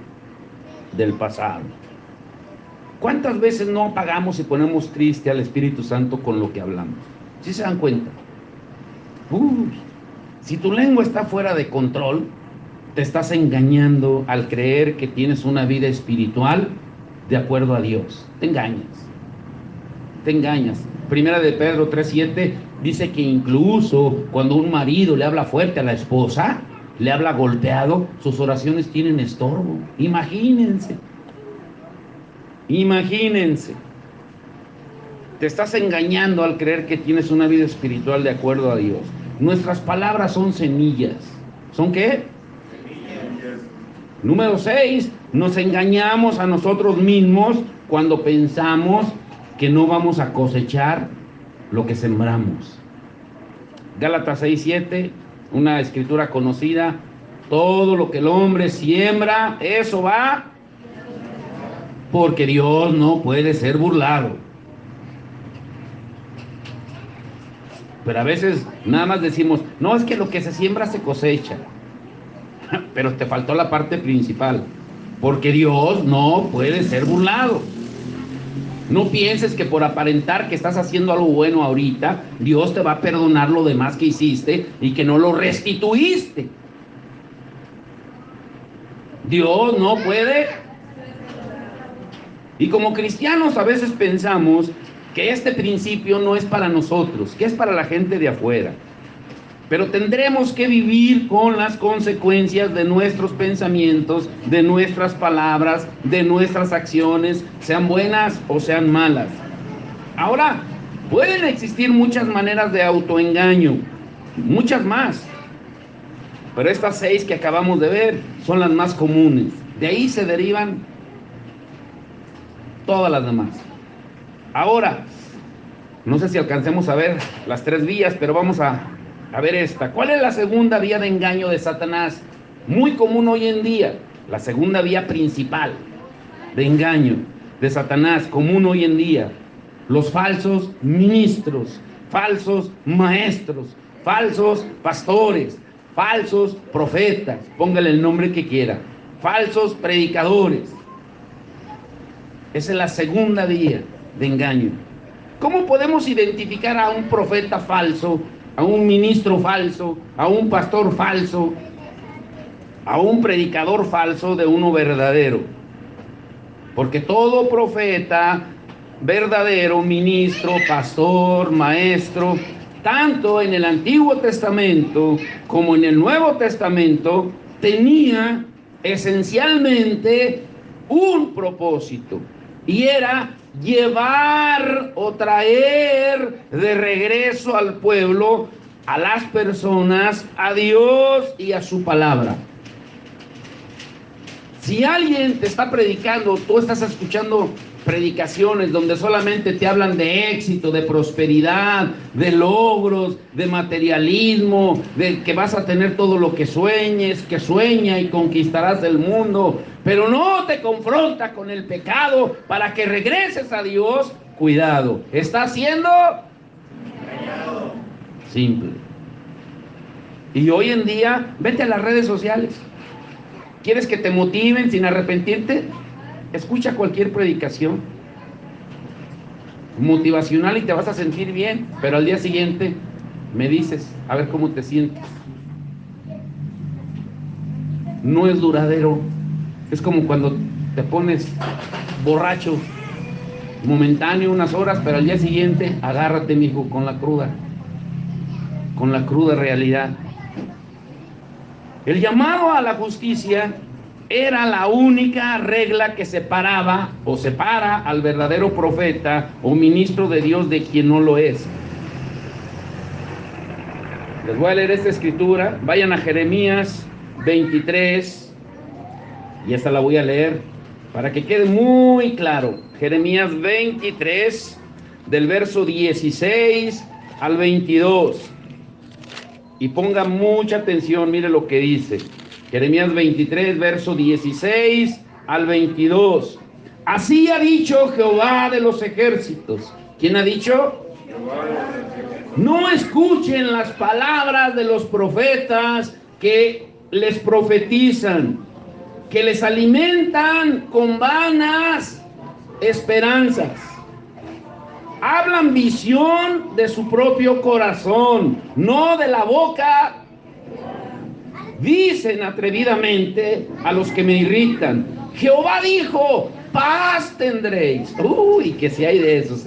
[SPEAKER 1] del pasado. ¿Cuántas veces no apagamos y ponemos triste al Espíritu Santo con lo que hablamos? ¿Sí se dan cuenta? Si tu lengua está fuera de control, te estás engañando al creer que tienes una vida espiritual de acuerdo a Dios. Te engañas. Primera de Pedro 3:7 dice que incluso cuando un marido le habla fuerte a la esposa, le habla golpeado, sus oraciones tienen estorbo. Imagínense. Te estás engañando al creer que tienes una vida espiritual de acuerdo a Dios. Nuestras palabras son semillas. ¿Son qué?
[SPEAKER 5] Semillas.
[SPEAKER 1] Número 6, nos engañamos a nosotros mismos cuando pensamos que no vamos a cosechar lo que sembramos. Gálatas 6:7, una escritura conocida: todo lo que el hombre siembra, eso va, porque Dios no puede ser burlado. Pero a veces nada más decimos, no, es que lo que se siembra se cosecha. Pero te faltó la parte principal, porque Dios no puede ser burlado. No pienses que por aparentar que estás haciendo algo bueno ahorita, Dios te va a perdonar lo demás que hiciste y que no lo restituiste. Dios no puede. Y como cristianos a veces pensamos que este principio no es para nosotros, que es para la gente de afuera. Pero tendremos que vivir con las consecuencias de nuestros pensamientos, de nuestras palabras, de nuestras acciones, sean buenas o sean malas. Ahora, pueden existir muchas maneras de autoengaño, muchas más. Pero estas 6 que acabamos de ver son las más comunes. De ahí se derivan todas las demás. Ahora, no sé si alcancemos a ver las 3 vías, pero vamos a ver esta. ¿Cuál es la segunda vía de engaño de Satanás? Muy común hoy en día. La segunda vía principal de engaño de Satanás, común hoy en día. Los falsos ministros, falsos maestros, falsos pastores, falsos profetas, póngale el nombre que quiera, falsos predicadores. Esa es la segunda vía de engaño. ¿Cómo podemos identificar a un profeta falso, a un ministro falso, a un pastor falso, a un predicador falso de uno verdadero? Porque todo profeta verdadero, ministro, pastor, maestro, tanto en el Antiguo Testamento como en el Nuevo Testamento, tenía esencialmente un propósito, y era llevar o traer de regreso al pueblo, a las personas, a Dios y a su palabra. Si alguien te está predicando, tú estás escuchando predicaciones donde solamente te hablan de éxito, de prosperidad, de logros, de materialismo, de que vas a tener todo lo que sueñes, que sueña y conquistarás el mundo, pero no te confronta con el pecado para que regreses a Dios, cuidado, está siendo simple. Y hoy en día, vete a las redes sociales. ¿Quieres que te motiven sin arrepentirte? Escucha cualquier predicación motivacional y te vas a sentir bien, pero al día siguiente me dices, a ver cómo te sientes. No es duradero. Es como cuando te pones borracho, momentáneo unas horas, pero al día siguiente agárrate, mijo, con la cruda realidad. El llamado a la justicia era la única regla que separaba o separa al verdadero profeta o ministro de Dios de quien no lo es. Les voy a leer esta escritura. Vayan a Jeremías 23, y esta la voy a leer para que quede muy claro. Jeremías 23, del verso 16 al 22. Y ponga mucha atención, mire lo que dice. Jeremías 23, verso 16 al 22. Así ha dicho Jehová de los ejércitos. ¿Quién ha dicho? No escuchen las palabras de los profetas que les profetizan, que les alimentan con vanas esperanzas. Hablan visión de su propio corazón, no de la boca. Dicen atrevidamente a los que me irritan: Jehová dijo, paz tendréis. Uy, que si hay de esos,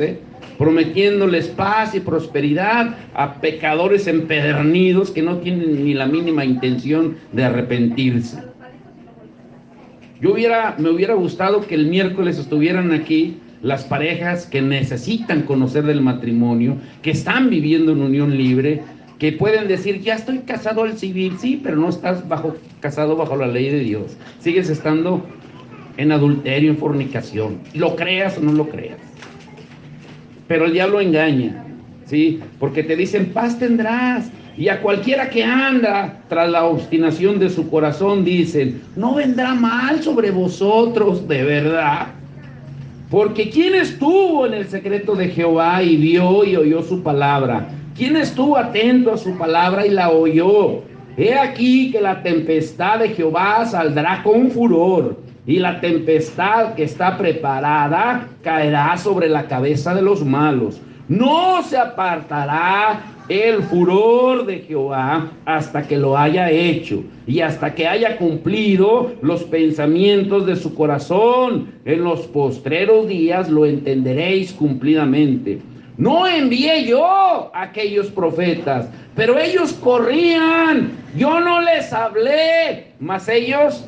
[SPEAKER 1] prometiéndoles paz y prosperidad a pecadores empedernidos que no tienen ni la mínima intención de me hubiera gustado que el miércoles estuvieran aquí las parejas que necesitan conocer del matrimonio, que están viviendo en unión libre, que pueden decir, ya estoy casado al civil, sí, pero no estás casado bajo la ley de Dios. Sigues estando en adulterio, en fornicación, lo creas o no lo creas. Pero el diablo engaña, ¿sí? Porque te dicen, paz tendrás. Y a cualquiera que anda tras la obstinación de su corazón dicen, no vendrá mal sobre vosotros, de verdad. Porque ¿quién estuvo en el secreto de Jehová y vio y oyó su palabra? ¿Quién estuvo atento a su palabra y la oyó? He aquí que la tempestad de Jehová saldrá con furor, y la tempestad que está preparada caerá sobre la cabeza de los malos. No se apartará el furor de Jehová hasta que lo haya hecho y hasta que haya cumplido los pensamientos de su corazón. En los postreros días lo entenderéis cumplidamente. No envié yo a aquellos profetas, pero ellos corrían. Yo no les hablé, mas ellos...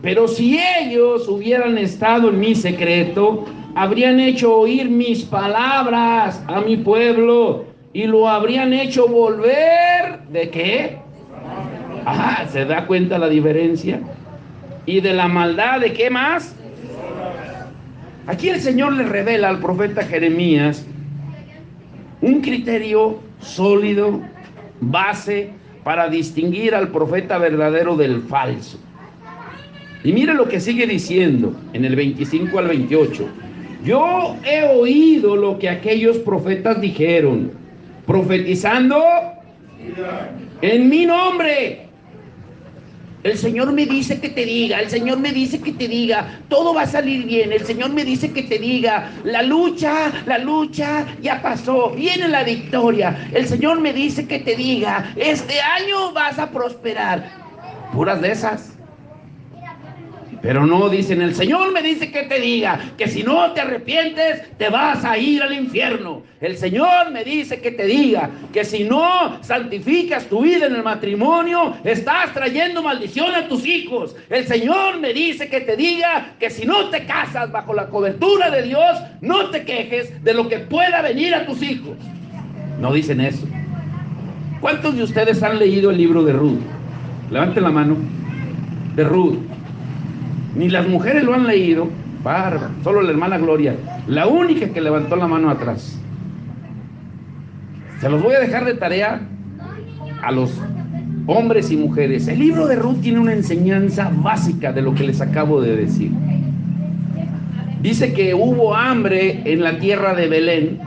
[SPEAKER 1] Pero si ellos hubieran estado en mi secreto, habrían hecho oír mis palabras a mi pueblo y lo habrían hecho volver. ¿De qué? Ajá, ¿se da cuenta la diferencia? Y de la maldad, ¿de qué más? Aquí el Señor le revela al profeta Jeremías un criterio sólido, base, para distinguir al profeta verdadero del falso. Y mire lo que sigue diciendo en el 25 al 28. Yo he oído lo que aquellos profetas dijeron, profetizando en mi nombre. El Señor me dice que te diga, el Señor me dice que te diga, todo va a salir bien. El Señor me dice que te diga, la lucha ya pasó, viene la victoria. El Señor me dice que te diga, este año vas a prosperar. Puras de esas. Pero no dicen, el Señor me dice que te diga que si no te arrepientes te vas a ir al infierno. El Señor me dice que te diga que si no santificas tu vida en el matrimonio estás trayendo maldición a tus hijos. El Señor me dice que te diga que si no te casas bajo la cobertura de Dios no te quejes de lo que pueda venir a tus hijos. No dicen eso. ¿Cuántos de ustedes han leído el libro de Ruth? Levanten la mano. De Ruth. Ni las mujeres lo han leído. Bárbaro. Solo la hermana Gloria, la única que levantó la mano atrás. Se los voy a dejar de tarea a los hombres y mujeres. El libro de Ruth tiene una enseñanza básica de lo que les acabo de decir. Dice que hubo hambre en la tierra de Belén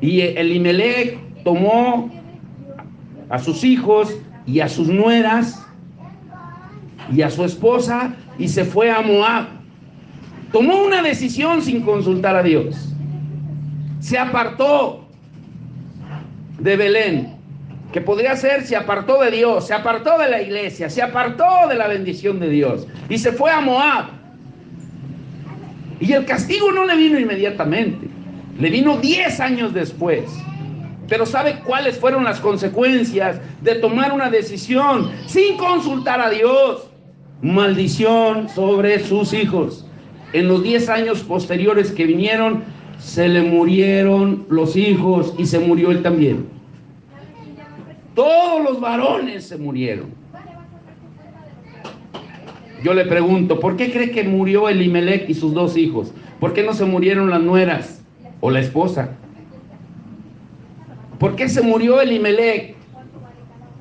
[SPEAKER 1] y Elimelech tomó a sus hijos y a sus nueras y a su esposa y se fue a Moab. Tomó una decisión sin consultar a Dios. Se apartó de Belén, que podría ser, se apartó de Dios, se apartó de la iglesia, se apartó de la bendición de Dios y se fue a Moab. Y el castigo no le vino inmediatamente, le vino 10 años después. Pero ¿sabe cuáles fueron las consecuencias de tomar una decisión sin consultar a Dios? Maldición sobre sus hijos. En los 10 años posteriores que vinieron, se le murieron los hijos y se murió él también. Todos los varones se murieron. Yo le pregunto, ¿por qué cree que murió Elimelech y sus 2 hijos? ¿Por qué no se murieron las nueras o la esposa? ¿Por qué se murió Elimelech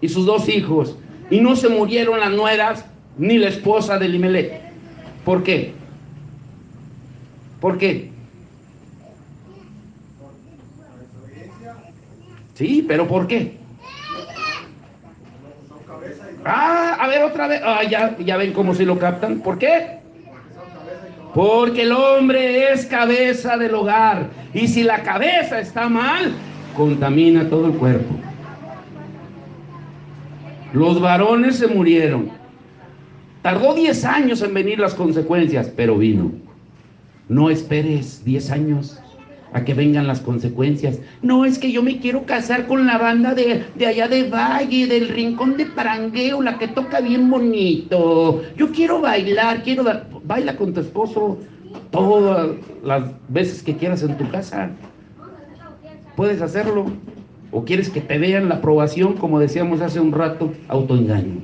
[SPEAKER 1] y sus 2 hijos y no se murieron las nueras ni la esposa de Elimelech? ¿Por qué? ¿Por qué? Sí, pero ¿por qué? A ver otra vez. Ya ven cómo se lo captan. ¿Por qué? Porque el hombre es cabeza del hogar. Y si la cabeza está mal, contamina todo el cuerpo. Los varones se murieron. Tardó 10 años en venir las consecuencias, pero vino. No esperes 10 años a que vengan las consecuencias. No, es que yo me quiero casar con la banda de allá de Valle, del Rincón de Parangueo, la que toca bien bonito. Yo quiero bailar, quiero dar... baila con tu esposo todas las veces que quieras en tu casa. Puedes hacerlo. ¿O quieres que te vean la aprobación, como decíamos hace un rato? Autoengaño.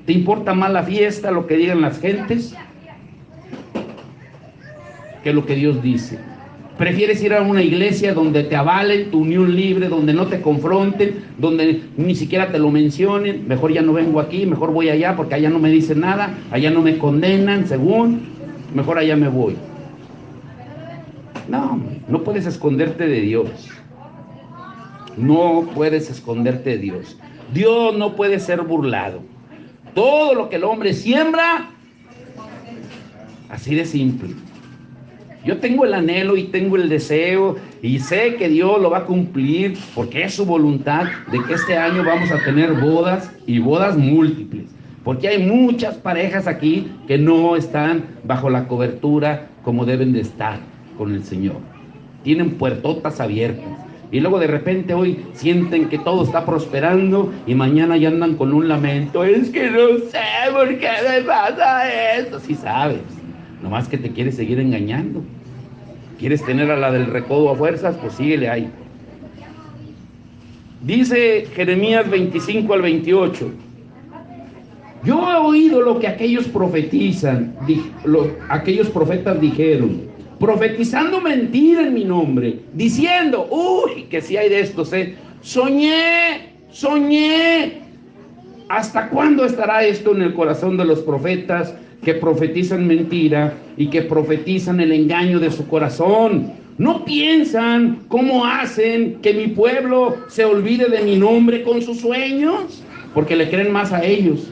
[SPEAKER 1] ¿Te importa más la fiesta, lo que digan las gentes, que lo que Dios dice? ¿Prefieres ir a una iglesia donde te avalen tu unión libre, donde no te confronten, donde ni siquiera te lo mencionen? Mejor ya no vengo aquí, mejor voy allá porque allá no me dicen nada, allá no me condenan, según, mejor allá me voy. No, no puedes esconderte de Dios. No puedes esconderte de Dios. Dios no puede ser burlado. Todo lo que el hombre siembra, así de simple. Yo tengo el anhelo y tengo el deseo y sé que Dios lo va a cumplir, porque es su voluntad de que este año vamos a tener bodas y bodas múltiples, porque hay muchas parejas aquí que no están bajo la cobertura como deben de estar con el Señor. Tienen puertotas abiertas y luego de repente hoy sienten que todo está prosperando y mañana ya andan con un lamento. Es que no sé por qué me pasa esto. Sí sabes, nomás que te quieres seguir engañando. ¿Quieres tener a la del recodo a fuerzas? Pues síguele ahí. Dice Jeremías 25 al 28. Yo he oído lo que aquellos aquellos profetas dijeron, profetizando mentira en mi nombre, diciendo, uy, que si hay de estos, soñé. ¿Hasta cuándo estará esto en el corazón de los profetas que profetizan mentira y que profetizan el engaño de su corazón? ¿No piensan cómo hacen que mi pueblo se olvide de mi nombre con sus sueños? Porque le creen más a ellos,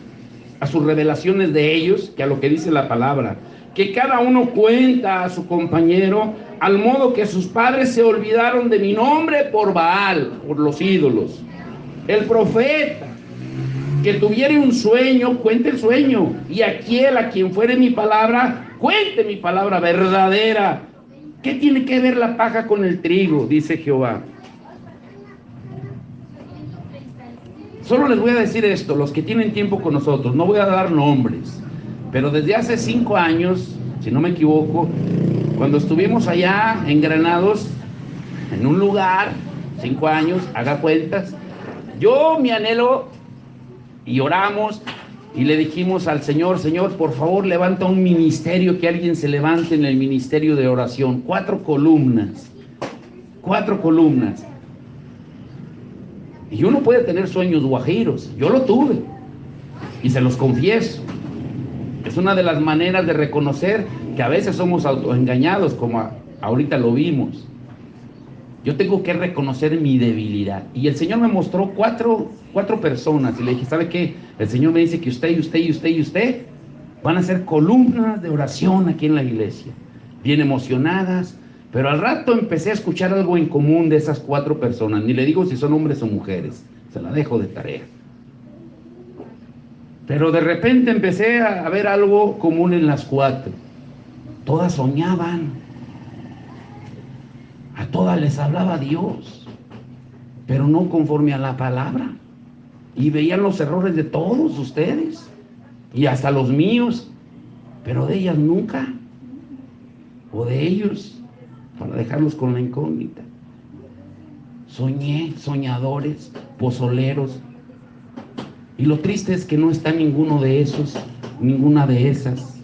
[SPEAKER 1] a sus revelaciones de ellos, que a lo que dice la palabra. Que cada uno cuenta a su compañero, al modo que sus padres se olvidaron de mi nombre por Baal, por los ídolos. El profeta que tuviere un sueño, cuente el sueño, y aquel a quien fuere mi palabra, cuente mi palabra verdadera. ¿Qué tiene que ver la paja con el trigo? Dice Jehová. Solo les voy a decir esto, los que tienen tiempo con nosotros, no voy a dar nombres, pero desde hace 5 años, si no me equivoco, cuando estuvimos allá en Granados, en un lugar, 5 años, haga cuentas, yo mi anhelo, y oramos, y le dijimos al Señor, Señor, por favor, levanta un ministerio, que alguien se levante en el ministerio de oración. 4 columnas. Y uno puede tener sueños guajiros, yo lo tuve, y se los confieso. Es una de las maneras de reconocer que a veces somos autoengañados, como ahorita lo vimos. Yo tengo que reconocer mi debilidad. Y el Señor me mostró cuatro personas. Y le dije, ¿sabe qué? El Señor me dice que usted y usted van a ser columnas de oración aquí en la iglesia. Bien emocionadas. Pero al rato empecé a escuchar algo en común de esas 4 personas. Ni le digo si son hombres o mujeres. Se la dejo de tarea. Pero de repente empecé a ver algo común en las 4. Todas soñaban. A todas les hablaba Dios, pero no conforme a la palabra. Y veían los errores de todos ustedes, y hasta los míos, pero de ellas nunca, o de ellos, para dejarlos con la incógnita. Soñé, soñadores, pozoleros, y lo triste es que no está ninguno de esos, ninguna de esas.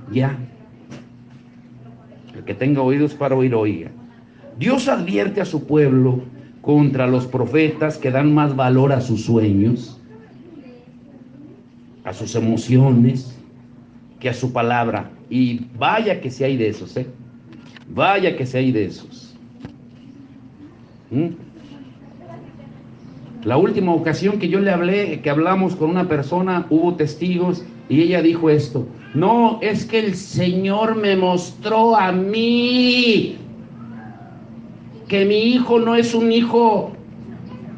[SPEAKER 1] Ya. El que tenga oídos para oír, oiga. Dios advierte a su pueblo contra los profetas que dan más valor a sus sueños, a sus emociones, que a su palabra. Y vaya que si hay de esos, vaya que si hay de esos. La última ocasión que yo le hablé, que hablamos con una persona, hubo testigos, y ella dijo esto: no, es que el Señor me mostró a mí que mi hijo no es un hijo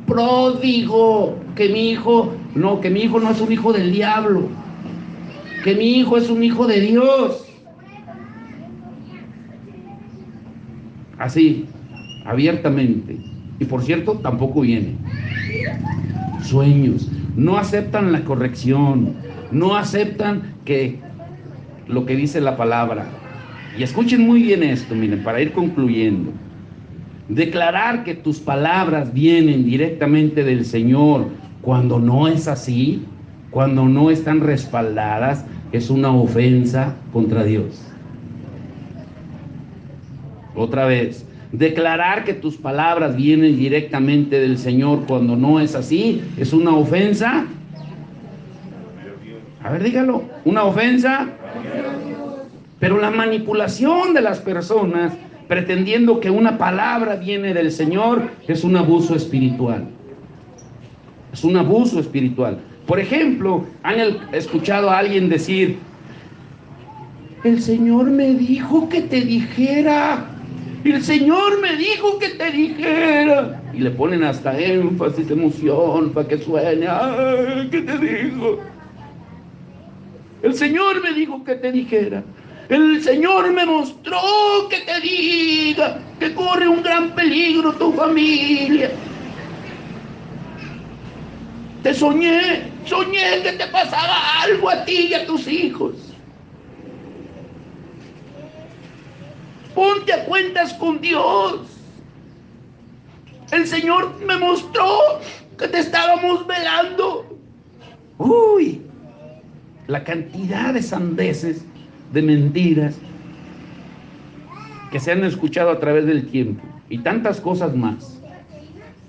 [SPEAKER 1] pródigo, que mi hijo no es un hijo del diablo, que mi hijo es un hijo de Dios. Así, abiertamente. Y por cierto, tampoco viene. Sueños. No aceptan la corrección. No aceptan que lo que dice la palabra. Y escuchen muy bien esto, miren, para ir concluyendo. Declarar que tus palabras vienen directamente del Señor cuando no es así, cuando no están respaldadas, es una ofensa contra Dios. Otra vez, declarar que tus palabras vienen directamente del Señor cuando no es así, es una ofensa. A ver, dígalo, una ofensa. Pero la manipulación de las personas pretendiendo que una palabra viene del Señor es un abuso espiritual. Es un abuso espiritual. Por ejemplo, ¿han escuchado a alguien decir: el Señor me dijo que te dijera? El Señor me dijo que te dijera. Y le ponen hasta énfasis, emoción, para que suene. ¡Ay, qué te dijo! El Señor me dijo que te dijera. El Señor me mostró que te diga que corre un gran peligro tu familia. Te soñé que te pasaba algo a ti y a tus hijos. Ponte a cuentas con Dios. El Señor me mostró que te estábamos velando. Uy, la cantidad de sandeces, de mentiras que se han escuchado a través del tiempo y tantas cosas más.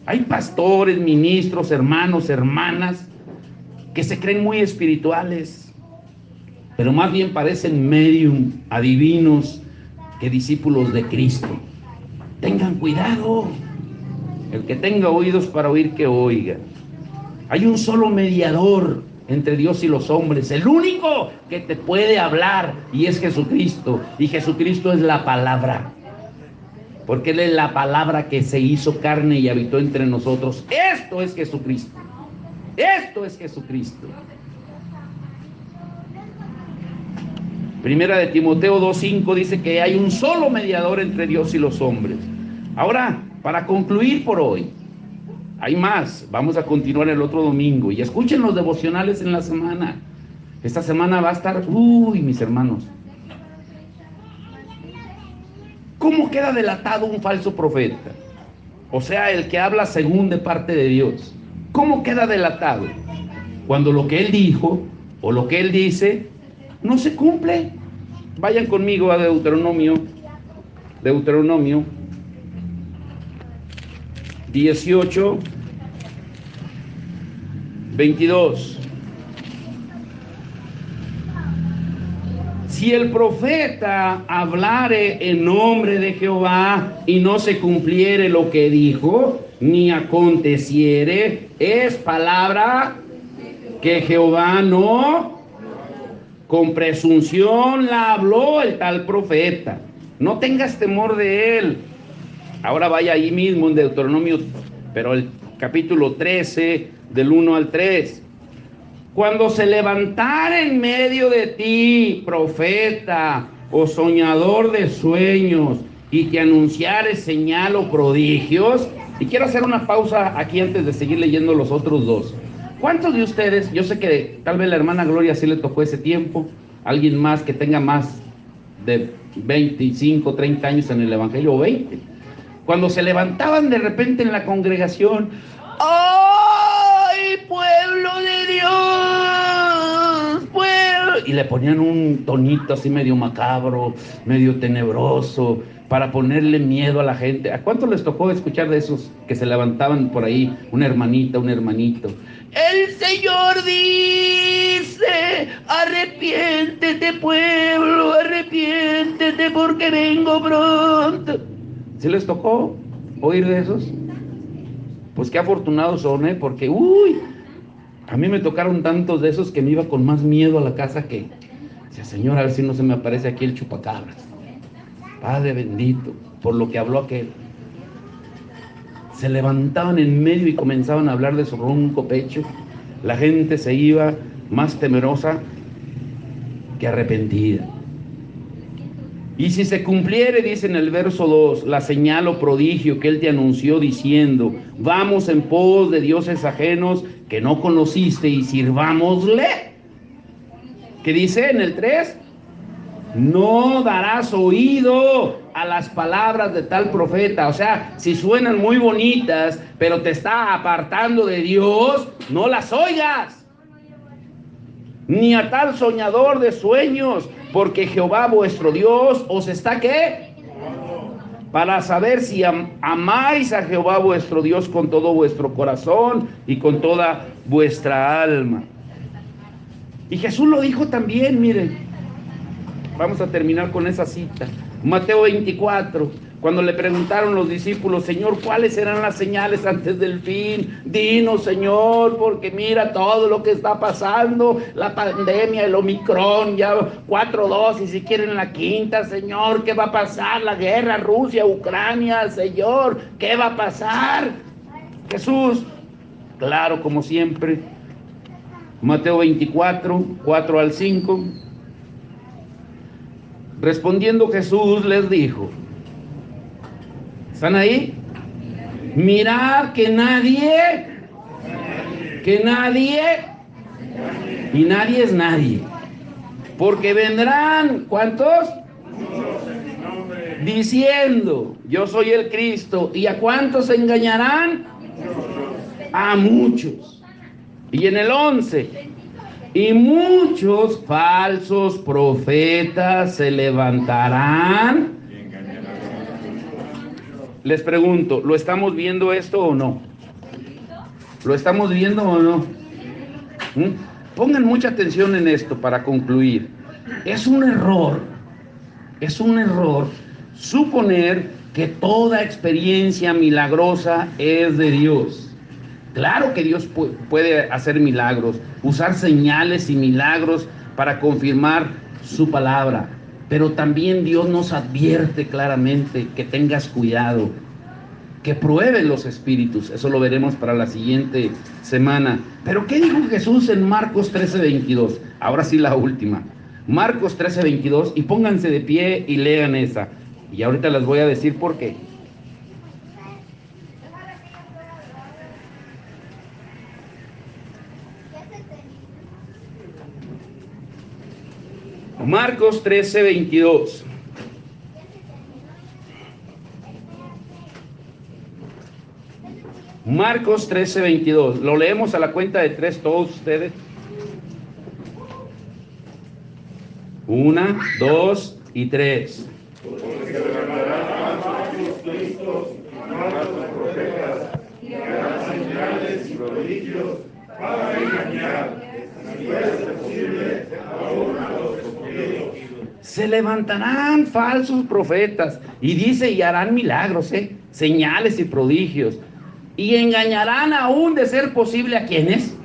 [SPEAKER 1] Hay pastores, ministros, hermanos, hermanas que se creen muy espirituales, pero más bien parecen medium, adivinos, que discípulos de Cristo. Tengan cuidado. El que tenga oídos para oír, que oiga. Hay un solo mediador entre Dios y los hombres, el único que te puede hablar, y es Jesucristo. Y Jesucristo es la palabra, porque Él es la palabra que se hizo carne y habitó entre nosotros. Esto es Jesucristo. Esto es Jesucristo. Primera de Timoteo 2:5 dice que hay un solo mediador entre Dios y los hombres. Ahora, para concluir por hoy, hay más. Vamos a continuar el otro domingo. Y escuchen los devocionales en la semana. Esta semana va a estar... Uy, mis hermanos. ¿Cómo queda delatado un falso profeta? O sea, el que habla según de parte de Dios. ¿Cómo queda delatado? Cuando lo que él dijo o lo que él dice no se cumple. Vayan conmigo a Deuteronomio 18, 22. Si el profeta hablare en nombre de Jehová y no se cumpliere lo que dijo, ni aconteciere, es palabra que Jehová no... Con presunción la habló el tal profeta. No tengas temor de él. Ahora vaya ahí mismo en Deuteronomio, pero el capítulo 13, del 1 al 3. Cuando se levantara en medio de ti profeta o soñador de sueños y te anunciare señal o prodigios. Y quiero hacer una pausa aquí antes de seguir leyendo los otros dos. ¿Cuántos de ustedes, yo sé que tal vez la hermana Gloria sí le tocó ese tiempo, alguien más que tenga más de 25, 30 años en el Evangelio, o 20, cuando se levantaban de repente en la congregación, ¡ay, pueblo de Dios! ¡Pueblo! Y le ponían un tonito así medio macabro, medio tenebroso, para ponerle miedo a la gente. ¿A cuántos les tocó escuchar de esos que se levantaban por ahí, una hermanita, un hermanito? El Señor dice: arrepiéntete, pueblo, arrepiéntete, porque vengo pronto. ¿Sí les tocó oír de esos? Pues qué afortunados son, porque a mí me tocaron tantos de esos que me iba con más miedo a la casa que decía: Señor, a ver si no se me aparece aquí el chupacabras. Padre bendito, por lo que habló aquel. Se levantaban en medio y comenzaban a hablar de su ronco pecho. La gente se iba más temerosa que arrepentida. Y si se cumpliere, dice en el verso 2, la señal o prodigio que él te anunció diciendo: vamos en pos de dioses ajenos que no conociste y sirvámosle. ¿Qué dice en el 3? No darás oído a las palabras de tal profeta. O sea, si suenan muy bonitas, pero te está apartando de Dios, no las oigas. Ni a tal soñador de sueños, porque Jehová vuestro Dios os está, ¿qué? Para saber si amáis a Jehová vuestro Dios con todo vuestro corazón y con toda vuestra alma. Y Jesús lo dijo también, miren. Vamos a terminar con esa cita. Mateo 24, cuando le preguntaron los discípulos, Señor, ¿cuáles serán las señales antes del fin? Dinos, Señor, porque mira todo lo que está pasando, la pandemia, el Omicron, ya 4 dosis, si quieren la quinta, Señor, ¿qué va a pasar? La guerra, Rusia, Ucrania, Señor, ¿qué va a pasar? Jesús, claro, como siempre, Mateo 24, 4 al 5. Respondiendo Jesús les dijo, ¿están ahí? Mirad que nadie, y nadie es nadie, porque vendrán, ¿cuántos? Diciendo, yo soy el Cristo, ¿y a cuántos engañarán? A muchos. Y en el 11, y muchos falsos profetas se levantarán. Les pregunto, ¿lo estamos viendo esto o no? ¿Lo estamos viendo o no? Pongan mucha atención en esto para concluir. Es un error suponer que toda experiencia milagrosa es de Dios. Claro que Dios puede hacer milagros, usar señales y milagros para confirmar su palabra. Pero también Dios nos advierte claramente que tengas cuidado, que prueben los espíritus. Eso lo veremos para la siguiente semana. Pero ¿qué dijo Jesús en Marcos 13:22? Ahora sí la última. Marcos 13:22, y pónganse de pie y lean esa. Y ahorita les voy a decir por qué. Marcos 13:22. Marcos 13:22. Lo leemos a la cuenta de 3 todos ustedes. 1, 2 y 3.
[SPEAKER 5] Porque se levantarán falsos cristos, falsos profetas, y harán señales y prodigios para engañar, si fuese posible, aún a los escogidos.
[SPEAKER 1] Se levantarán falsos profetas, y dice, y harán milagros, señales y prodigios, y engañarán aún, de ser posible, ¿a quiénes?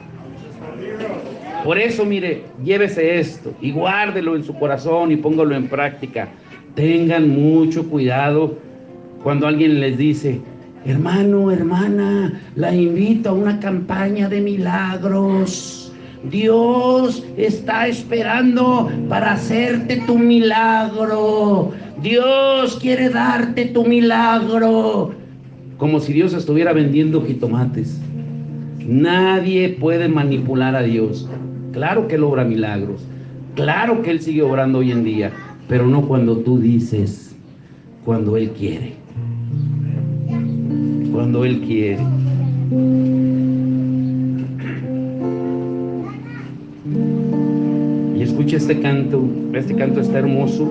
[SPEAKER 1] Por eso, mire, llévese esto y guárdelo en su corazón y póngalo en práctica. Tengan mucho cuidado cuando alguien les dice, hermano, hermana, la invito a una campaña de milagros. Dios está esperando para hacerte tu milagro. Dios quiere darte tu milagro. Como si Dios estuviera vendiendo jitomates. Nadie puede manipular a Dios. Claro que Él obra milagros. Claro que Él sigue obrando hoy en día. Pero no cuando tú dices, cuando Él quiere. Cuando Él quiere. Y escucha este canto está hermoso.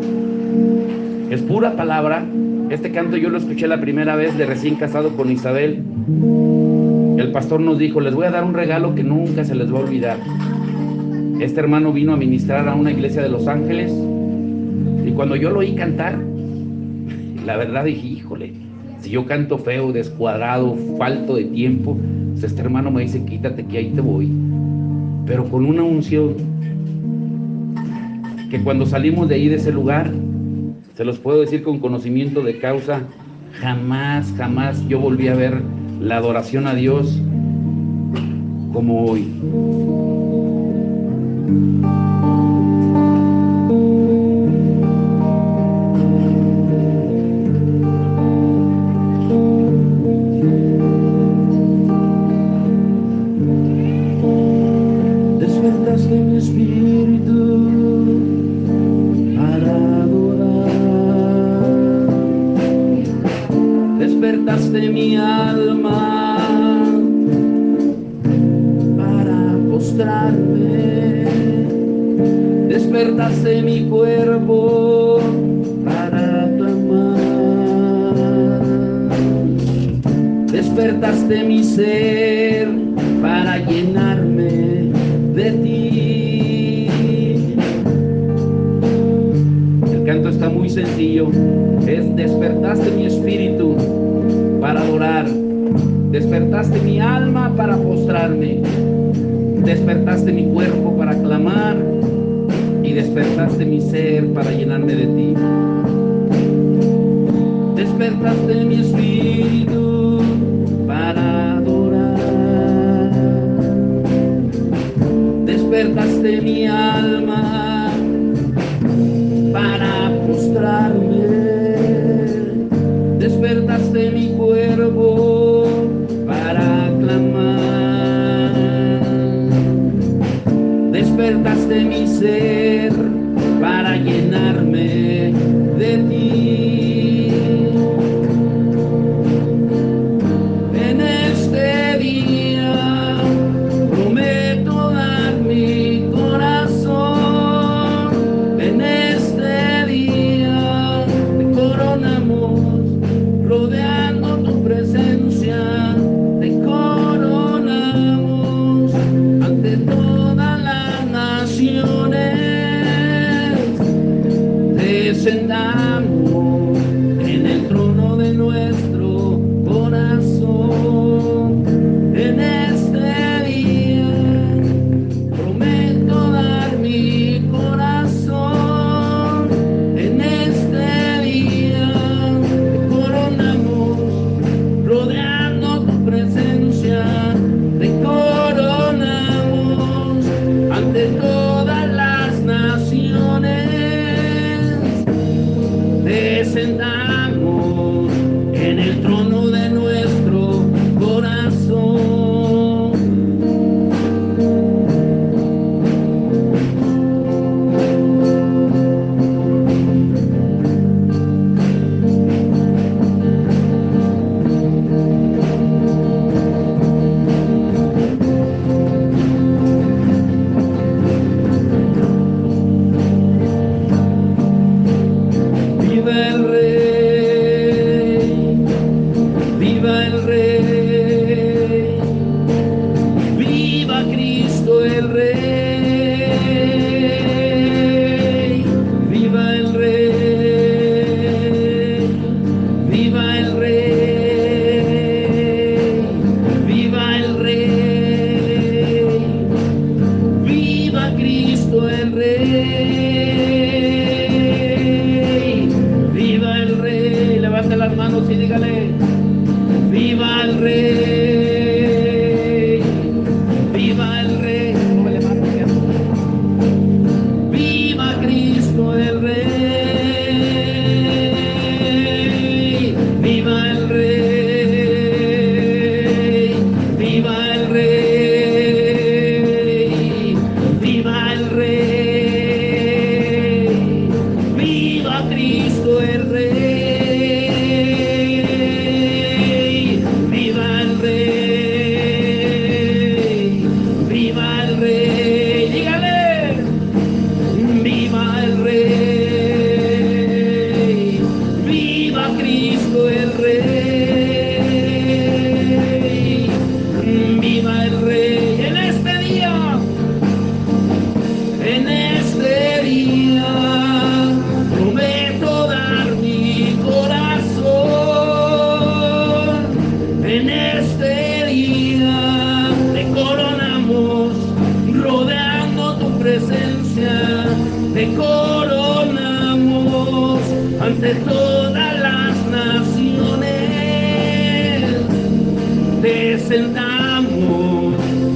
[SPEAKER 1] Es pura palabra. Este canto yo lo escuché la primera vez de recién casado con Isabel. El pastor nos dijo, les voy a dar un regalo que nunca se les va a olvidar. Este hermano vino a ministrar a una iglesia de Los Ángeles. Y cuando yo lo oí cantar, la verdad dije, híjole, si yo canto feo, descuadrado, falto de tiempo, pues este hermano me dice, quítate que ahí te voy. Pero con una unción, que cuando salimos de ahí, de ese lugar, se los puedo decir con conocimiento de causa, jamás yo volví a ver la adoración a Dios como hoy. Despertaste mi espíritu para Despertaste mi alma para postrarme, despertaste mi cuerpo para clamar, despertaste mi ser para llenarme de ti. El canto está muy sencillo, es: despertaste mi espíritu para adorar, despertaste mi alma para postrarme, despertaste mi cuerpo para clamar y despertaste mi ser para llenarme de ti. Despertaste mi espíritu para adorar, despertaste mi alma para postrarme, despertaste mi cuerpo para clamar, despertaste mi ser para llenarme de ti. En este día prometo dar mi corazón, en este día te coronamos, rodeando tu presencia, te coronamos ante todas las naciones, te sentamos en el trono de nuestro corazón. En este día prometo dar mi corazón, en este día te coronamos, rodeando tu presencia, te coronamos ante todas las naciones, te sentamos en el trono de nuestro corazón. Viva el Rey, viva el Rey, viva Cristo el Rey, viva el Rey, viva el Rey, viva el Rey, viva Cristo el Rey, viva el Rey. Levante las manos y dígale: viva el Rey, viva el Rey. Súbele más, viva Cristo el Rey, viva el Rey, viva el Rey, viva el Rey, viva Cristo el Rey, viva el Rey, viva el Rey. Dígale: viva el Rey, viva Cristo el Rey, viva el Rey. En este día prometo dar mi corazón, en este día te coronamos, rodeando tu presencia, te coronamos ante todas las naciones, te sentamos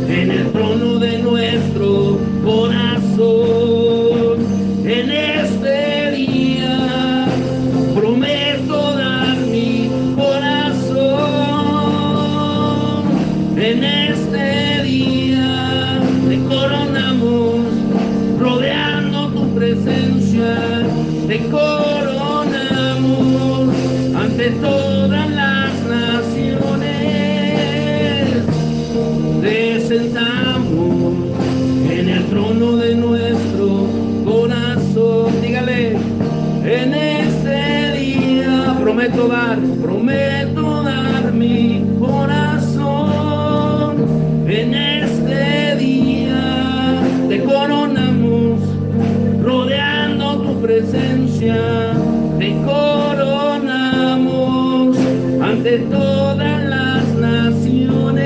[SPEAKER 1] en el trono de nuestro corazón. En este día prometo dar mi corazón, en este día te coronamos, rodeando tu presencia, te coronamos ante todas las naciones. prometo dar mi corazón. En este día te coronamos, rodeando tu presencia, te coronamos ante todas las naciones.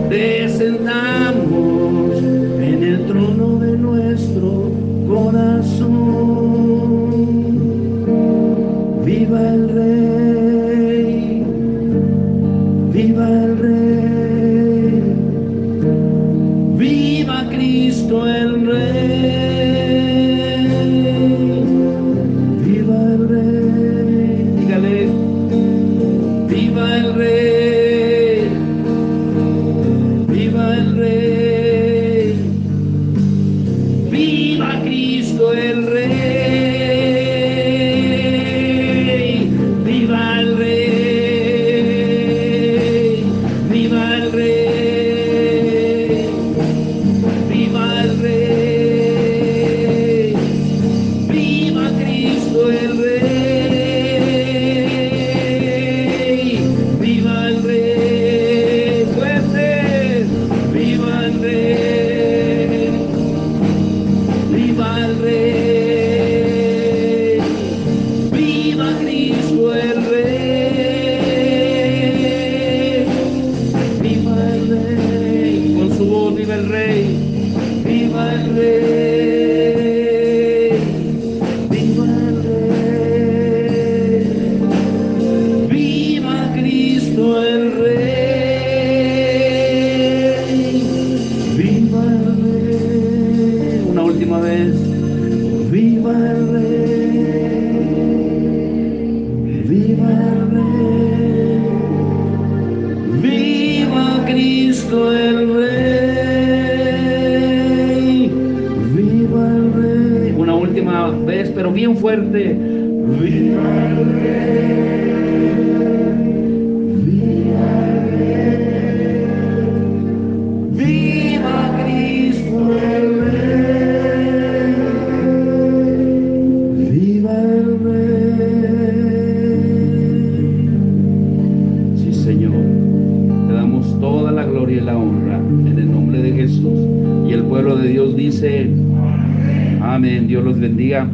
[SPEAKER 1] Te sentamos en el trono de nuestro corazón. Viva el Rey, viva el Rey, viva Cristo el Rey, viva el Rey, dígale, viva el Rey, viva el Rey, viva Cristo el Rey. Pero bien fuerte. Viva el Rey, viva el Rey, viva Cristo el Rey, viva el Rey. Sí, Señor, te damos toda la gloria y la honra en el nombre de Jesús. Y el pueblo de Dios dice: amén. Dios los bendiga.